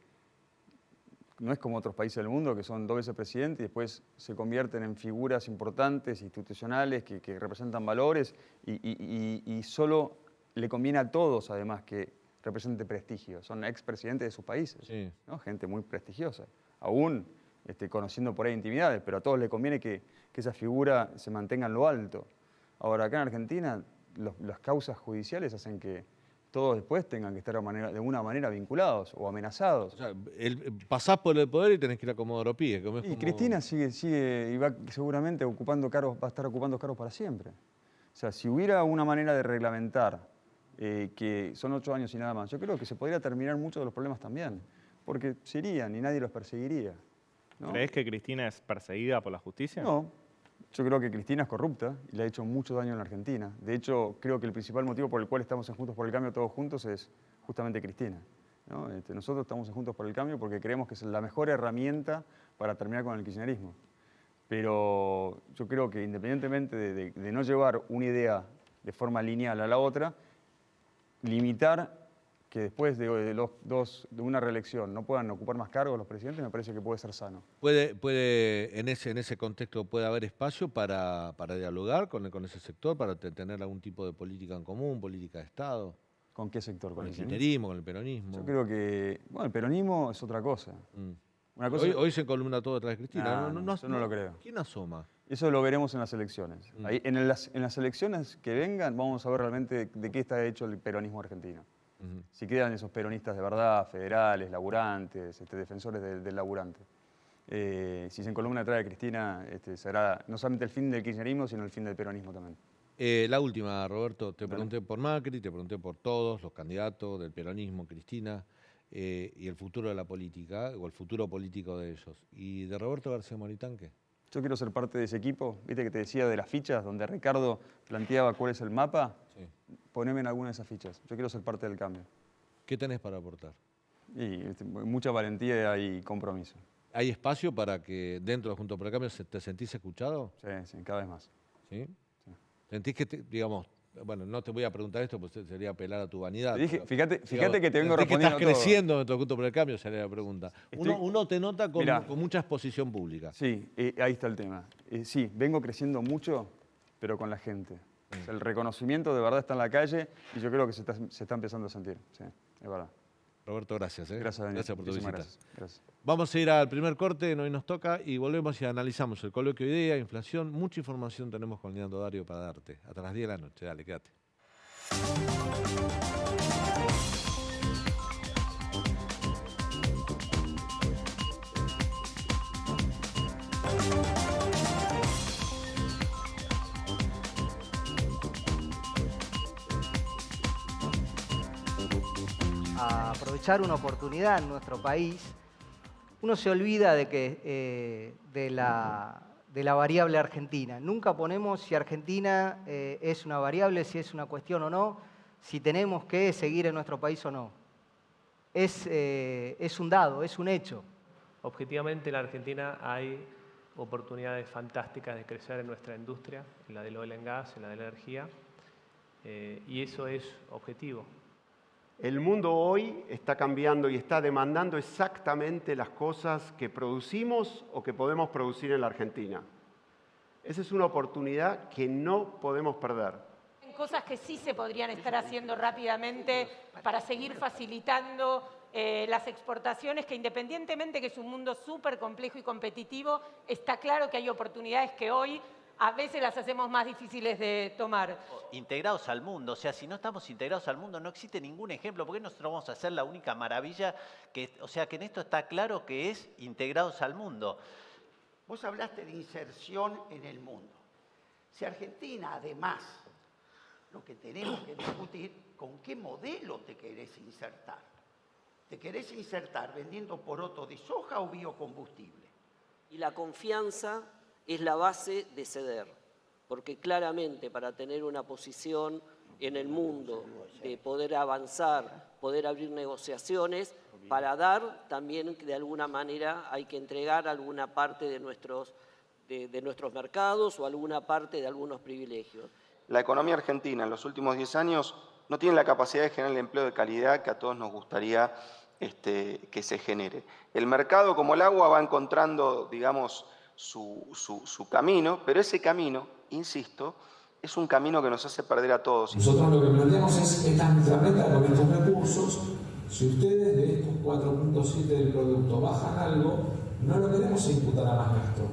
no es como otros países del mundo que son 2 veces presidentes y después se convierten en figuras importantes, institucionales, que representan valores y solo le conviene a todos, además, que represente prestigio. Son expresidentes de sus países, ¿no? Gente muy prestigiosa, aún conociendo por ahí intimidades, pero a todos les conviene que esa figura se mantenga en lo alto. Ahora, acá en Argentina, las causas judiciales hacen que todos después tengan que estar de alguna manera vinculados o amenazados. O sea, pasás por el poder y tenés que ir a Comodoro Pi. Y Cristina sigue y va seguramente ocupando cargos, va a estar ocupando cargos para siempre. O sea, si hubiera una manera de reglamentar que son 8 años y nada más, yo creo que se podría terminar muchos de los problemas también, porque se irían y nadie los perseguiría, ¿no? ¿Crees que Cristina es perseguida por la justicia? No. Yo creo que Cristina es corrupta y le ha hecho mucho daño en la Argentina. De hecho, creo que el principal motivo por el cual estamos en Juntos por el Cambio todos juntos es justamente Cristina, ¿no? Nosotros estamos en Juntos por el Cambio porque creemos que es la mejor herramienta para terminar con el kirchnerismo. Pero yo creo que independientemente de no llevar una idea de forma lineal a la otra, limitar que después de una reelección no puedan ocupar más cargos los presidentes, me parece que puede ser sano. ¿Puede en ese contexto puede haber espacio para dialogar con ese sector, para tener algún tipo de política en común, política de Estado? ¿Con qué sector? ¿Con el kirchnerismo, con el peronismo? Yo creo que, bueno, el peronismo es otra cosa. Una cosa hoy se columna todo detrás de Cristina. Yo no lo creo. ¿Quién asoma? Eso lo veremos en las elecciones. Ahí, en las elecciones que vengan vamos a ver realmente de qué está hecho el peronismo argentino. Si quedan esos peronistas de verdad, federales, laburantes, defensores del laburante. Si se encolumna detrás de Cristina, será no solamente el fin del kirchnerismo, sino el fin del peronismo también. La última, Roberto, te pregunté por Macri, te pregunté por todos los candidatos del peronismo, Cristina, y el futuro de la política, o el futuro político de ellos. ¿Y de Roberto García Moritán qué? Yo quiero ser parte de ese equipo. Viste que te decía de las fichas, donde Ricardo planteaba cuál es el mapa. Sí. Poneme en alguna de esas fichas. Yo quiero ser parte del cambio. ¿Qué tenés para aportar? Y mucha valentía y compromiso. ¿Hay espacio para que dentro de Juntos por el Cambio te sentís escuchado? Sí, cada vez más. ¿Sí? Sí. ¿Sentís que, digamos, bueno, no te voy a preguntar esto porque sería apelar a tu vanidad. Dije, fíjate que te vengo respondiendo que estás creciendo dentro de Juntos por el Cambio, sería la pregunta. Uno te nota con mucha exposición pública. Sí, ahí está el tema. Sí, vengo creciendo mucho, pero con la gente. O sea, el reconocimiento de verdad está en la calle y yo creo que se está empezando a sentir. Sí, es verdad. Roberto, gracias. Gracias por tu visita. Gracias. Vamos a ir al primer corte, hoy nos toca, y volvemos y analizamos el coloquio de idea, inflación. Mucha información tenemos con Leandro Dario para darte. Hasta las 10 de la noche. Dale, quédate. a aprovechar una oportunidad en nuestro país, uno se olvida de la variable Argentina. Nunca ponemos si Argentina es una variable, si es una cuestión o no, si tenemos que seguir en nuestro país o no. Es un dado, es un hecho. Objetivamente en la Argentina hay oportunidades fantásticas de crecer en nuestra industria, en la del oil and gas, en la de la energía, y eso es objetivo. El mundo hoy está cambiando y está demandando exactamente las cosas que producimos o que podemos producir en la Argentina. Esa es una oportunidad que no podemos perder. Cosas que sí se podrían estar haciendo rápidamente para seguir facilitando las exportaciones, que independientemente que es un mundo súper complejo y competitivo, está claro que hay oportunidades que hoy a veces las hacemos más difíciles de tomar. Integrados al mundo, o sea, si no estamos integrados al mundo no existe ningún ejemplo. ¿Por qué nosotros vamos a hacer la única maravilla? O sea, que en esto está claro que es integrados al mundo. Vos hablaste de inserción en el mundo. Si Argentina, además, lo que tenemos que discutir, ¿con qué modelo te querés insertar? ¿Te querés insertar vendiendo poroto de soja o biocombustible? Y la confianza es la base de ceder, porque claramente para tener una posición en el mundo, de poder avanzar, poder abrir negociaciones, para dar también de alguna manera hay que entregar alguna parte de nuestros mercados o alguna parte de algunos privilegios. La economía argentina en los últimos 10 años no tiene la capacidad de generar el empleo de calidad que a todos nos gustaría que se genere. El mercado, como el agua, va encontrando, digamos, su camino, pero ese camino, insisto, es un camino que nos hace perder a todos. Nosotros lo que planteamos es, esta es nuestra meta con estos recursos. Si ustedes de estos 4.7 del producto bajan algo, no lo queremos imputar a más gasto.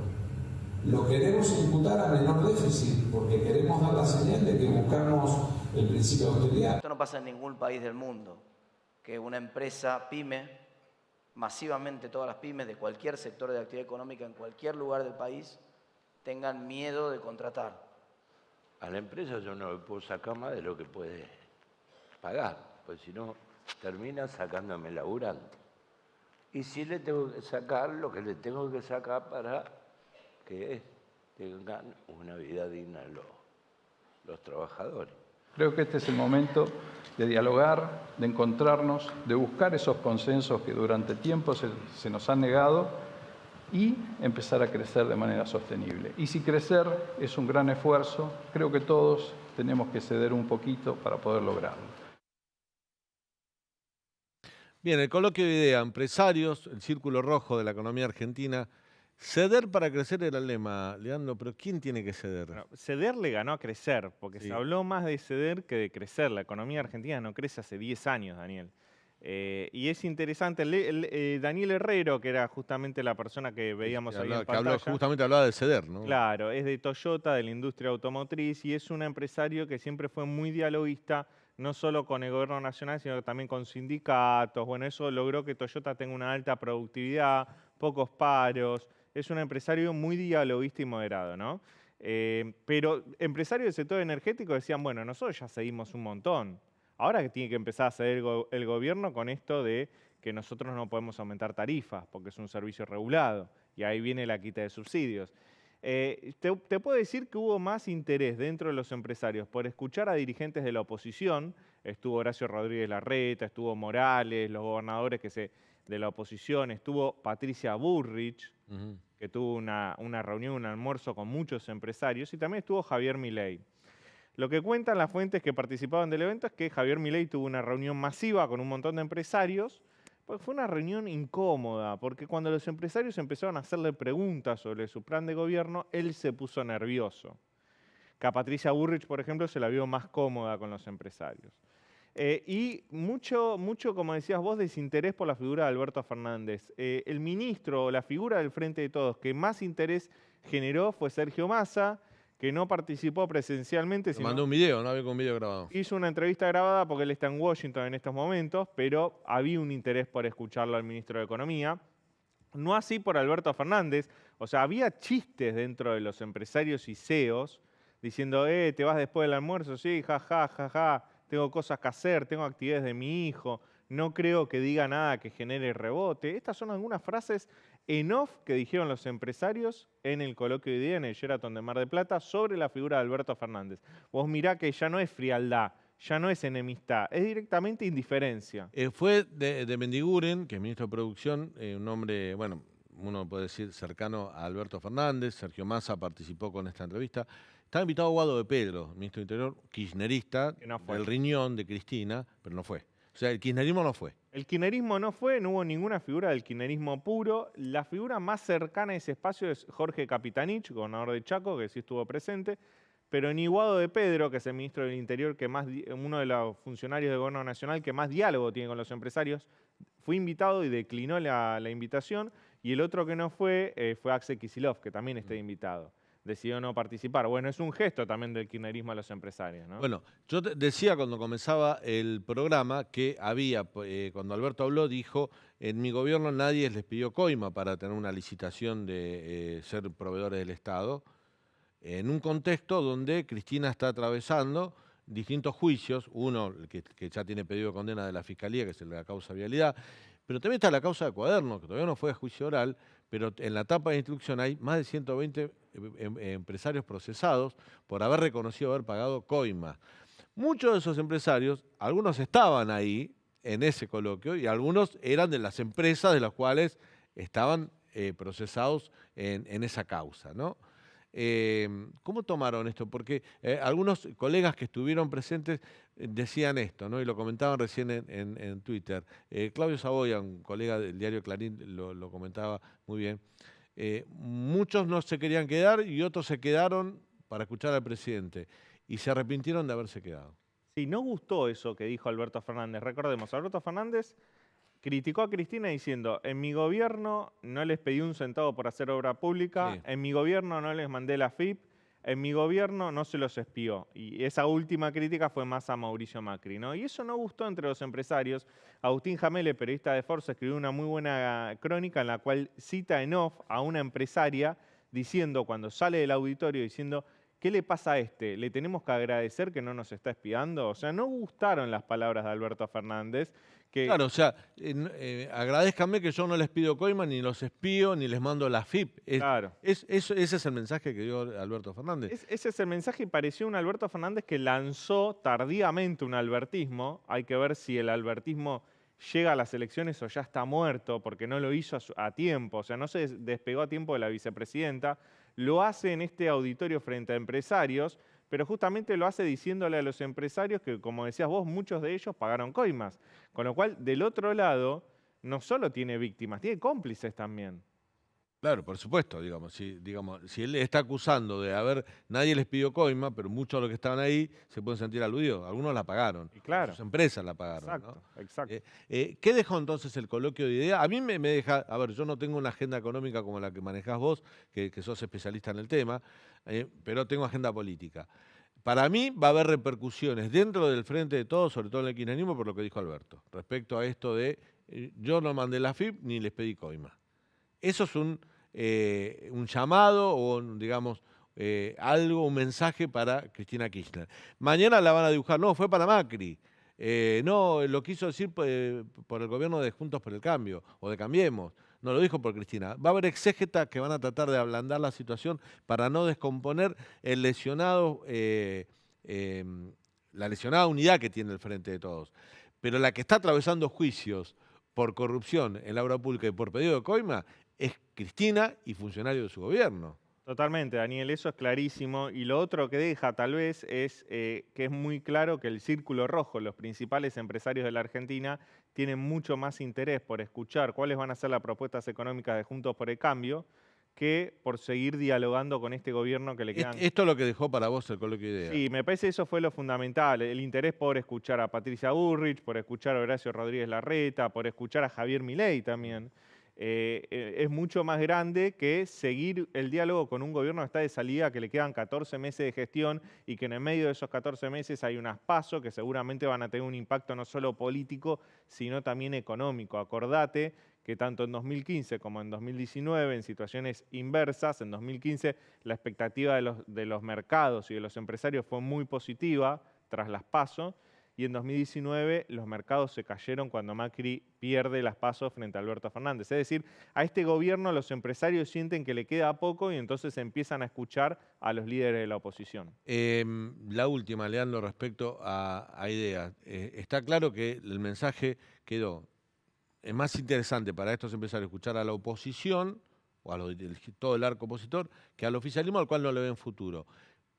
Lo queremos imputar a menor déficit, porque queremos dar la señal de que buscamos el principio de austeridad. Esto no pasa en ningún país del mundo, que una empresa pyme, masivamente todas las pymes de cualquier sector de actividad económica en cualquier lugar del país, tengan miedo de contratar. A la empresa yo no le puedo sacar más de lo que puede pagar, pues si no termina sacándome el laburante. Y sí le tengo que sacar lo que le tengo que sacar para que tengan una vida digna los trabajadores. Creo que este es el momento de dialogar, de encontrarnos, de buscar esos consensos que durante tiempo se nos han negado y empezar a crecer de manera sostenible. Y si crecer es un gran esfuerzo, creo que todos tenemos que ceder un poquito para poder lograrlo. Bien, el coloquio de idea, empresarios, el círculo rojo de la economía argentina. Ceder para crecer era el lema, Leandro, pero ¿quién tiene que ceder? Bueno, ceder le ganó a crecer, porque se habló más de ceder que de crecer. La economía argentina no crece hace 10 años, Daniel. Y es interesante, Daniel Herrero, que era justamente la persona que veíamos ahí en pantalla. Justamente hablaba de ceder, ¿no? Claro, es de Toyota, de la industria automotriz, y es un empresario que siempre fue muy dialoguista, no solo con el gobierno nacional, sino también con sindicatos. Bueno, eso logró que Toyota tenga una alta productividad, pocos paros. Es un empresario muy dialoguista y moderado, ¿no? Pero empresarios del sector energético decían, bueno, nosotros ya seguimos un montón. Ahora que tiene que empezar a ceder el gobierno con esto de que nosotros no podemos aumentar tarifas porque es un servicio regulado y ahí viene la quita de subsidios. Te puedo decir que hubo más interés dentro de los empresarios por escuchar a dirigentes de la oposición. Estuvo Horacio Rodríguez Larreta, estuvo Morales, los gobernadores de la oposición, estuvo Patricia Bullrich, que tuvo una reunión, un almuerzo con muchos empresarios, y también estuvo Javier Milei. Lo que cuentan las fuentes que participaban del evento es que Javier Milei tuvo una reunión masiva con un montón de empresarios, pues fue una reunión incómoda, porque cuando los empresarios empezaron a hacerle preguntas sobre su plan de gobierno, él se puso nervioso. Que a Patricia Bullrich, por ejemplo, se la vio más cómoda con los empresarios. Y mucho, como decías vos, desinterés por la figura de Alberto Fernández. El ministro o la figura del Frente de Todos que más interés generó fue Sergio Massa, que no participó presencialmente. Mandó un video, ¿no? Había un video grabado. Hizo una entrevista grabada porque él está en Washington en estos momentos, pero había un interés por escucharlo al ministro de Economía. No así por Alberto Fernández. O sea, había chistes dentro de los empresarios y CEOs diciendo, ¿te vas después del almuerzo? Sí, ja, ja, ja, ja. Tengo cosas que hacer, tengo actividades de mi hijo. no creo que diga nada que genere rebote. Estas son algunas frases en off que dijeron los empresarios en el coloquio de idea en el Sheraton de Mar del Plata sobre la figura de Alberto Fernández. Vos mirá que ya no es frialdad, ya no es enemistad, es directamente indiferencia. Fue de Mendiguren, que es ministro de Producción, un hombre, bueno, uno puede decir cercano a Alberto Fernández. Sergio Massa participó con esta entrevista. Estaba invitado Guado de Pedro, ministro de Interior, kirchnerista, del riñón de Cristina, pero no fue. O sea, el kirchnerismo no fue. El kirchnerismo no fue, no hubo ninguna figura del kirchnerismo puro. La figura más cercana a ese espacio es Jorge Capitanich, gobernador de Chaco, que sí estuvo presente, pero ni Guado de Pedro, que es el ministro del Interior, que uno de los funcionarios del Gobierno Nacional que más diálogo tiene con los empresarios, fue invitado y declinó la invitación, y el otro que no fue Axel Kicillof, que también está invitado. Decidió no participar. Bueno, es un gesto también del kirchnerismo a los empresarios, ¿no? Bueno, yo decía cuando comenzaba el programa que había, cuando Alberto habló, dijo, en mi gobierno nadie les pidió coima para tener una licitación de ser proveedores del Estado, en un contexto donde Cristina está atravesando distintos juicios, uno que ya tiene pedido de condena de la Fiscalía, que es el de la causa vialidad, pero también está la causa de Cuaderno, que todavía no fue a juicio oral, pero en la etapa de instrucción hay más de 120 empresarios procesados por haber reconocido haber pagado coima. Muchos de esos empresarios, algunos estaban ahí en ese coloquio y algunos eran de las empresas de las cuales estaban procesados en esa causa, ¿no? ¿Cómo tomaron esto? Porque algunos colegas que estuvieron presentes decían esto, ¿no? Y lo comentaban recién en Twitter. Claudio Saboya, un colega del diario Clarín, lo comentaba muy bien. Muchos no se querían quedar y otros se quedaron para escuchar al presidente y se arrepintieron de haberse quedado. Sí, no gustó eso que dijo Alberto Fernández. Recordemos, Alberto Fernández criticó a Cristina diciendo, en mi gobierno no les pedí un centavo por hacer obra pública, sí. En mi gobierno no les mandé la FIP, en mi gobierno no se los espió. Y esa última crítica fue más a Mauricio Macri, ¿no? Y eso no gustó entre los empresarios. Agustín Jamele, periodista de Forza, escribió una muy buena crónica en la cual cita en off a una empresaria diciendo, cuando sale del auditorio, diciendo, ¿qué le pasa a este? ¿Le tenemos que agradecer que no nos está espiando? O sea, no gustaron las palabras de Alberto Fernández. Claro, o sea, agradézcanme que yo no les pido coima, ni los espío, ni les mando la FIP. Claro. Ese es el mensaje que dio Alberto Fernández. Ese es el mensaje y pareció un Alberto Fernández que lanzó tardíamente un albertismo. Hay que ver si el albertismo llega a las elecciones o ya está muerto, porque no lo hizo a tiempo, o sea, no se despegó a tiempo de la vicepresidenta. Lo hace en este auditorio frente a empresarios, pero justamente lo hace diciéndole a los empresarios que, como decías vos, muchos de ellos pagaron coimas. Con lo cual, del otro lado, no solo tiene víctimas, tiene cómplices también. Claro, por supuesto, si él está acusando de nadie les pidió coima, pero muchos de los que estaban ahí se pueden sentir aludidos. Algunos la pagaron, y claro, sus empresas la pagaron. Exacto, ¿no? Exacto. ¿Qué dejó entonces el coloquio de idea? A mí me deja, yo no tengo una agenda económica como la que manejás vos, que sos especialista en el tema, pero tengo agenda política. Para mí va a haber repercusiones dentro del Frente de Todos, sobre todo en el kirchnerismo, por lo que dijo Alberto, respecto a esto de yo no mandé la FIP ni les pedí coima. Eso es un llamado o, un mensaje para Cristina Kirchner. Mañana la van a dibujar, no, fue para Macri. No, lo quiso decir por el gobierno de Juntos por el Cambio o de Cambiemos. No lo dijo por Cristina. Va a haber exégetas que van a tratar de ablandar la situación para no descomponer el lesionado, la lesionada unidad que tiene el Frente de Todos. Pero la que está atravesando juicios por corrupción en la obra pública y por pedido de coima es Cristina y funcionarios de su gobierno. Totalmente, Daniel, eso es clarísimo. Y lo otro que deja tal vez es que es muy claro que el Círculo Rojo, los principales empresarios de la Argentina, tienen mucho más interés por escuchar cuáles van a ser las propuestas económicas de Juntos por el Cambio que por seguir dialogando con este gobierno que le quedan. ¿Esto es lo que dejó para vos el coloquio de ideas? Sí, me parece que eso fue lo fundamental, el interés por escuchar a Patricia Bullrich, por escuchar a Horacio Rodríguez Larreta, por escuchar a Javier Milei también. Es mucho más grande que seguir el diálogo con un gobierno que está de salida, que le quedan 14 meses de gestión y que en el medio de esos 14 meses hay unas PASO que seguramente van a tener un impacto no solo político, sino también económico. Acordate que tanto en 2015 como en 2019, en situaciones inversas, en 2015 la expectativa de los mercados y de los empresarios fue muy positiva tras las PASO, y en 2019 los mercados se cayeron cuando Macri pierde las PASO frente a Alberto Fernández. Es decir, a este gobierno los empresarios sienten que le queda poco y entonces empiezan a escuchar a los líderes de la oposición. La última, Leandro, respecto a ideas. Está claro que el mensaje quedó. Es más interesante para estos empresarios escuchar a la oposición o a todo el arco opositor que al oficialismo, al cual no le ven futuro.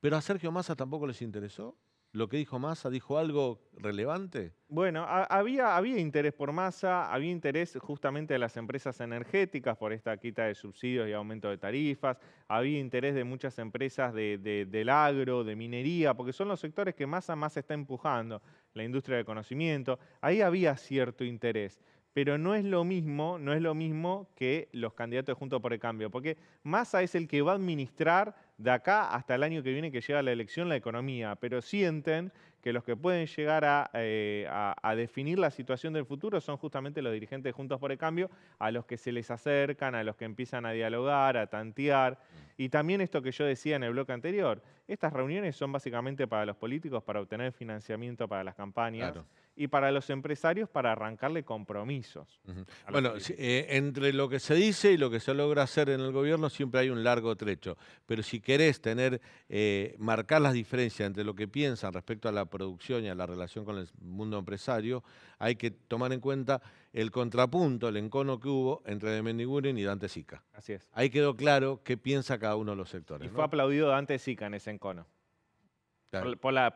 Pero a Sergio Massa tampoco les interesó. ¿Lo que dijo Massa dijo algo relevante? Bueno, había interés por Massa, había interés justamente de las empresas energéticas por esta quita de subsidios y aumento de tarifas, había interés de muchas empresas del agro, de minería, porque son los sectores que Massa más está empujando, la industria del conocimiento. Ahí había cierto interés. Pero no es lo mismo que los candidatos de Juntos por el Cambio, porque Massa es el que va a administrar de acá hasta el año que viene que llega la elección la economía, pero sienten que los que pueden llegar a definir la situación del futuro son justamente los dirigentes de Juntos por el Cambio, a los que se les acercan, a los que empiezan a dialogar, a tantear. Y también esto que yo decía en el bloque anterior, estas reuniones son básicamente para los políticos para obtener financiamiento para las campañas. Claro. Y para los empresarios para arrancarle compromisos. Bueno, entre lo que se dice y lo que se logra hacer en el gobierno siempre hay un largo trecho. Pero si querés marcar las diferencias entre lo que piensan respecto a la producción y a la relación con el mundo empresario, hay que tomar en cuenta el contrapunto, el encono que hubo entre de Mendiguren y Dante Sica. Así es. Ahí quedó claro qué piensa cada uno de los sectores. Y fue aplaudido Dante Sica en ese encono. Claro. Por la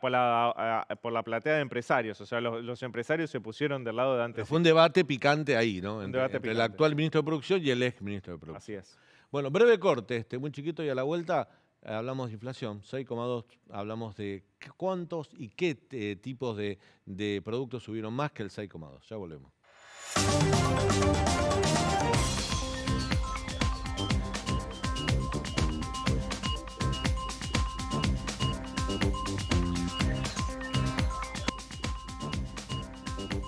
platea de empresarios, o sea, los empresarios se pusieron del lado de Dante Sica. Fue un debate picante ahí, ¿no? Entre el actual ministro de Producción y el ex ministro de Producción. Así es. Bueno, breve corte, muy chiquito, y a la vuelta hablamos de inflación, 6,2, hablamos de cuántos y qué tipos de productos subieron más que el 6,2. Ya volvemos.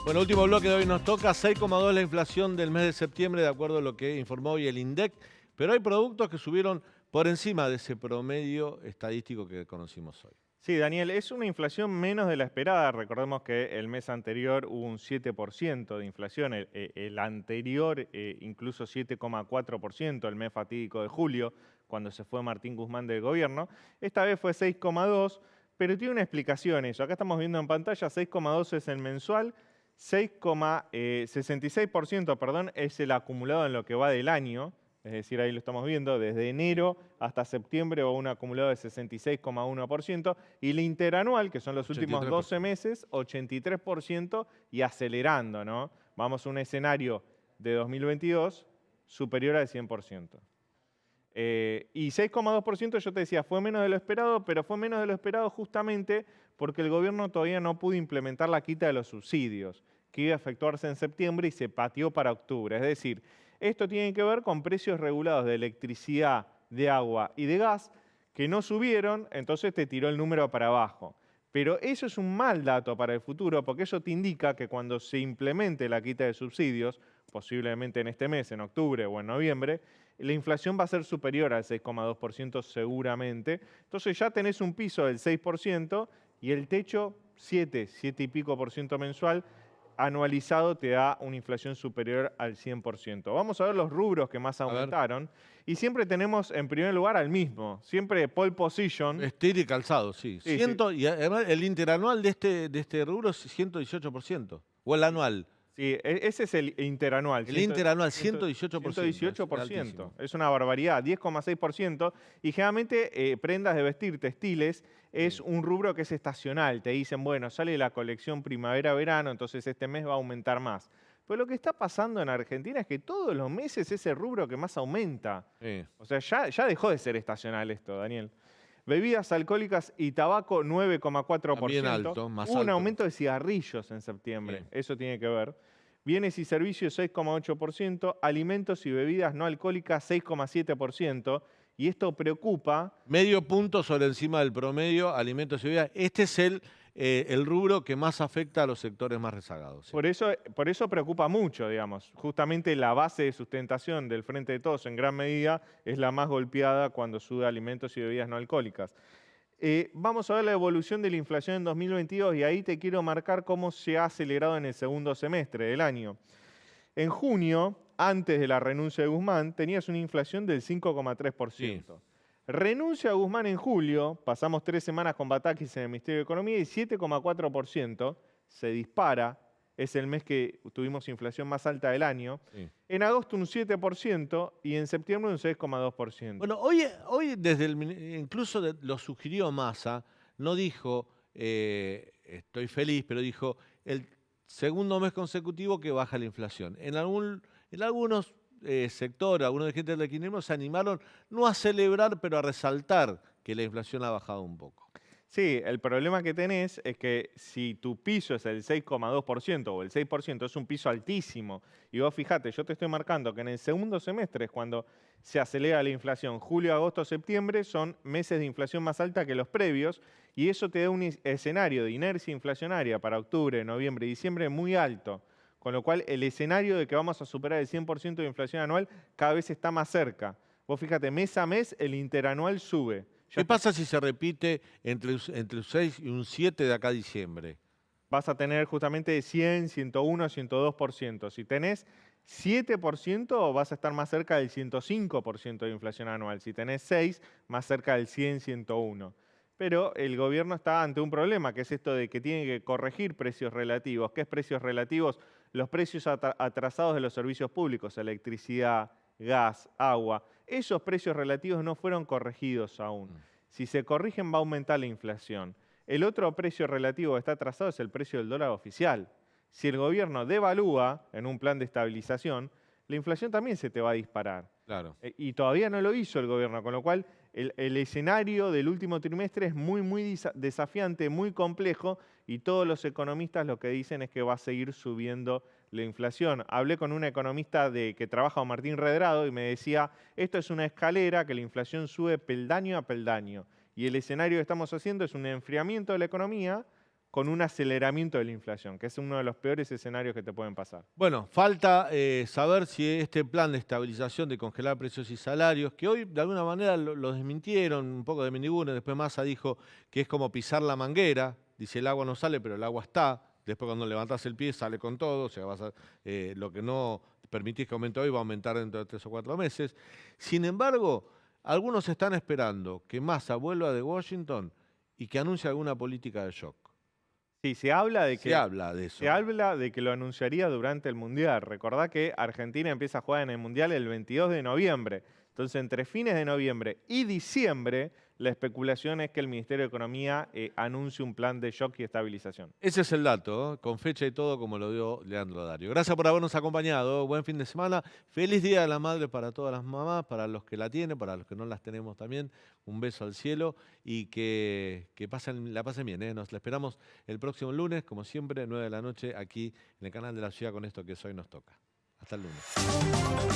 Bueno, último bloque de hoy nos toca, 6,2 la inflación del mes de septiembre, de acuerdo a lo que informó hoy el INDEC, pero hay productos que subieron por encima de ese promedio estadístico que conocimos hoy. Sí, Daniel, es una inflación menos de la esperada. Recordemos que el mes anterior hubo un 7% de inflación, el anterior incluso 7,4%, el mes fatídico de julio, cuando se fue Martín Guzmán del gobierno. Esta vez fue 6,2%, pero tiene una explicación eso. Acá estamos viendo en pantalla, 6,2 es el mensual, 6,66% es el acumulado en lo que va del año, es decir, ahí lo estamos viendo, desde enero hasta septiembre hubo un acumulado de 66,1%, y el interanual, que son los últimos 12 meses, 83% y acelerando, ¿no? Vamos a un escenario de 2022 superior al 100%. Y 6,2% yo te decía, fue menos de lo esperado, pero fue menos de lo esperado justamente porque el gobierno todavía no pudo implementar la quita de los subsidios, que iba a efectuarse en septiembre y se pateó para octubre. Es decir, esto tiene que ver con precios regulados de electricidad, de agua y de gas que no subieron, entonces te tiró el número para abajo. Pero eso es un mal dato para el futuro porque eso te indica que cuando se implemente la quita de subsidios, posiblemente en este mes, en octubre o en noviembre, la inflación va a ser superior al 6,2% seguramente. Entonces ya tenés un piso del 6% y el techo 7 y pico por ciento mensual anualizado te da una inflación superior al 100%. Vamos a ver los rubros que más aumentaron. Y siempre tenemos en primer lugar al mismo, siempre pole position. Vestir y calzado, sí. Sí. Y además el interanual de este rubro es 118%. O el anual. Sí, ese es el interanual. El interanual, 118%. 118%. Es una barbaridad, 10,6%. Y generalmente prendas de vestir, textiles, es un rubro que es estacional. Te dicen, bueno, sale la colección primavera-verano, entonces este mes va a aumentar más. Pero lo que está pasando en Argentina es que todos los meses es el rubro que más aumenta. Sí. O sea, ya dejó de ser estacional esto, Daniel. Bebidas alcohólicas y tabaco, 9,4%. También alto, más Hubo un alto. aumento de cigarrillos en septiembre. Sí. Eso tiene que ver. Bienes y servicios, 6,8%. Alimentos y bebidas no alcohólicas, 6,7%. Y esto preocupa. Medio punto sobre encima del promedio, alimentos y bebidas. Este es el rubro que más afecta a los sectores más rezagados. ¿Sí? Por eso preocupa mucho, digamos. Justamente la base de sustentación del Frente de Todos, en gran medida, es la más golpeada cuando sube alimentos y bebidas no alcohólicas. Vamos a ver la evolución de la inflación en 2022 y ahí te quiero marcar cómo se ha acelerado en el segundo semestre del año. En junio, antes de la renuncia de Guzmán, tenías una inflación del 5,3%. Sí. Renuncia a Guzmán en julio, pasamos 3 semanas con Batakis en el Ministerio de Economía y 7,4%, se dispara. Es el mes que tuvimos inflación más alta del año. Sí. En agosto un 7% y en septiembre un 6,2%. Bueno, hoy incluso lo sugirió Massa, no dijo estoy feliz, pero dijo el segundo mes consecutivo que baja la inflación. En algunos sectores, algunos dirigentes del kirchnerismo se animaron no a celebrar, pero a resaltar que la inflación ha bajado un poco. Sí, el problema que tenés es que si tu piso es el 6,2% o el 6%, es un piso altísimo. Y vos fijate, yo te estoy marcando que en el segundo semestre es cuando se acelera la inflación. Julio, agosto, septiembre son meses de inflación más alta que los previos y eso te da un escenario de inercia inflacionaria para octubre, noviembre y diciembre muy alto. Con lo cual el escenario de que vamos a superar el 100% de inflación anual cada vez está más cerca. Vos fíjate, mes a mes el interanual sube. ¿Qué pasa si se repite entre un 6 y un 7 de acá a diciembre? Vas a tener justamente 100, 101, 102%. Si tenés 7%, vas a estar más cerca del 105% de inflación anual. Si tenés 6, más cerca del 100, 101. Pero el gobierno está ante un problema, que es esto de que tiene que corregir precios relativos. ¿Qué es precios relativos? Los precios atrasados de los servicios públicos, electricidad, gas, agua. Esos precios relativos no fueron corregidos aún. Si se corrigen va a aumentar la inflación. El otro precio relativo que está atrasado es el precio del dólar oficial. Si el gobierno devalúa en un plan de estabilización, la inflación también se te va a disparar. Claro. Y todavía no lo hizo el gobierno, con lo cual el escenario del último trimestre es muy desafiante, muy complejo y todos los economistas lo que dicen es que va a seguir subiendo la inflación. Hablé con un economista que trabaja con Martín Redrado y me decía, esto es una escalera que la inflación sube peldaño a peldaño y el escenario que estamos haciendo es un enfriamiento de la economía con un aceleramiento de la inflación, que es uno de los peores escenarios que te pueden pasar. Bueno, falta saber si este plan de estabilización, de congelar precios y salarios, que hoy de alguna manera lo desmintieron, un poco de miniguno, después Massa dijo que es como pisar la manguera, dice el agua no sale, pero el agua está, después cuando levantás el pie sale con todo, o sea, lo que no permitís que aumente hoy va a aumentar dentro de 3 o 4 meses. Sin embargo, algunos están esperando que Massa vuelva de Washington y que anuncie alguna política de shock. Sí, se habla de eso. Se habla de que lo anunciaría durante el Mundial. Recordá que Argentina empieza a jugar en el Mundial el 22 de noviembre. Entonces, entre fines de noviembre y diciembre, la especulación es que el Ministerio de Economía anuncie un plan de shock y estabilización. Ese es el dato, ¿eh? Con fecha y todo, como lo dio Leandro Dario. Gracias por habernos acompañado. Buen fin de semana. Feliz Día de la Madre para todas las mamás, para los que la tienen, para los que no las tenemos también. Un beso al cielo y que la pasen bien, ¿eh? Nos la esperamos el próximo lunes, como siempre, 9 de la noche, aquí en el canal de la ciudad con esto que Hoy Nos Toca. Hasta el lunes.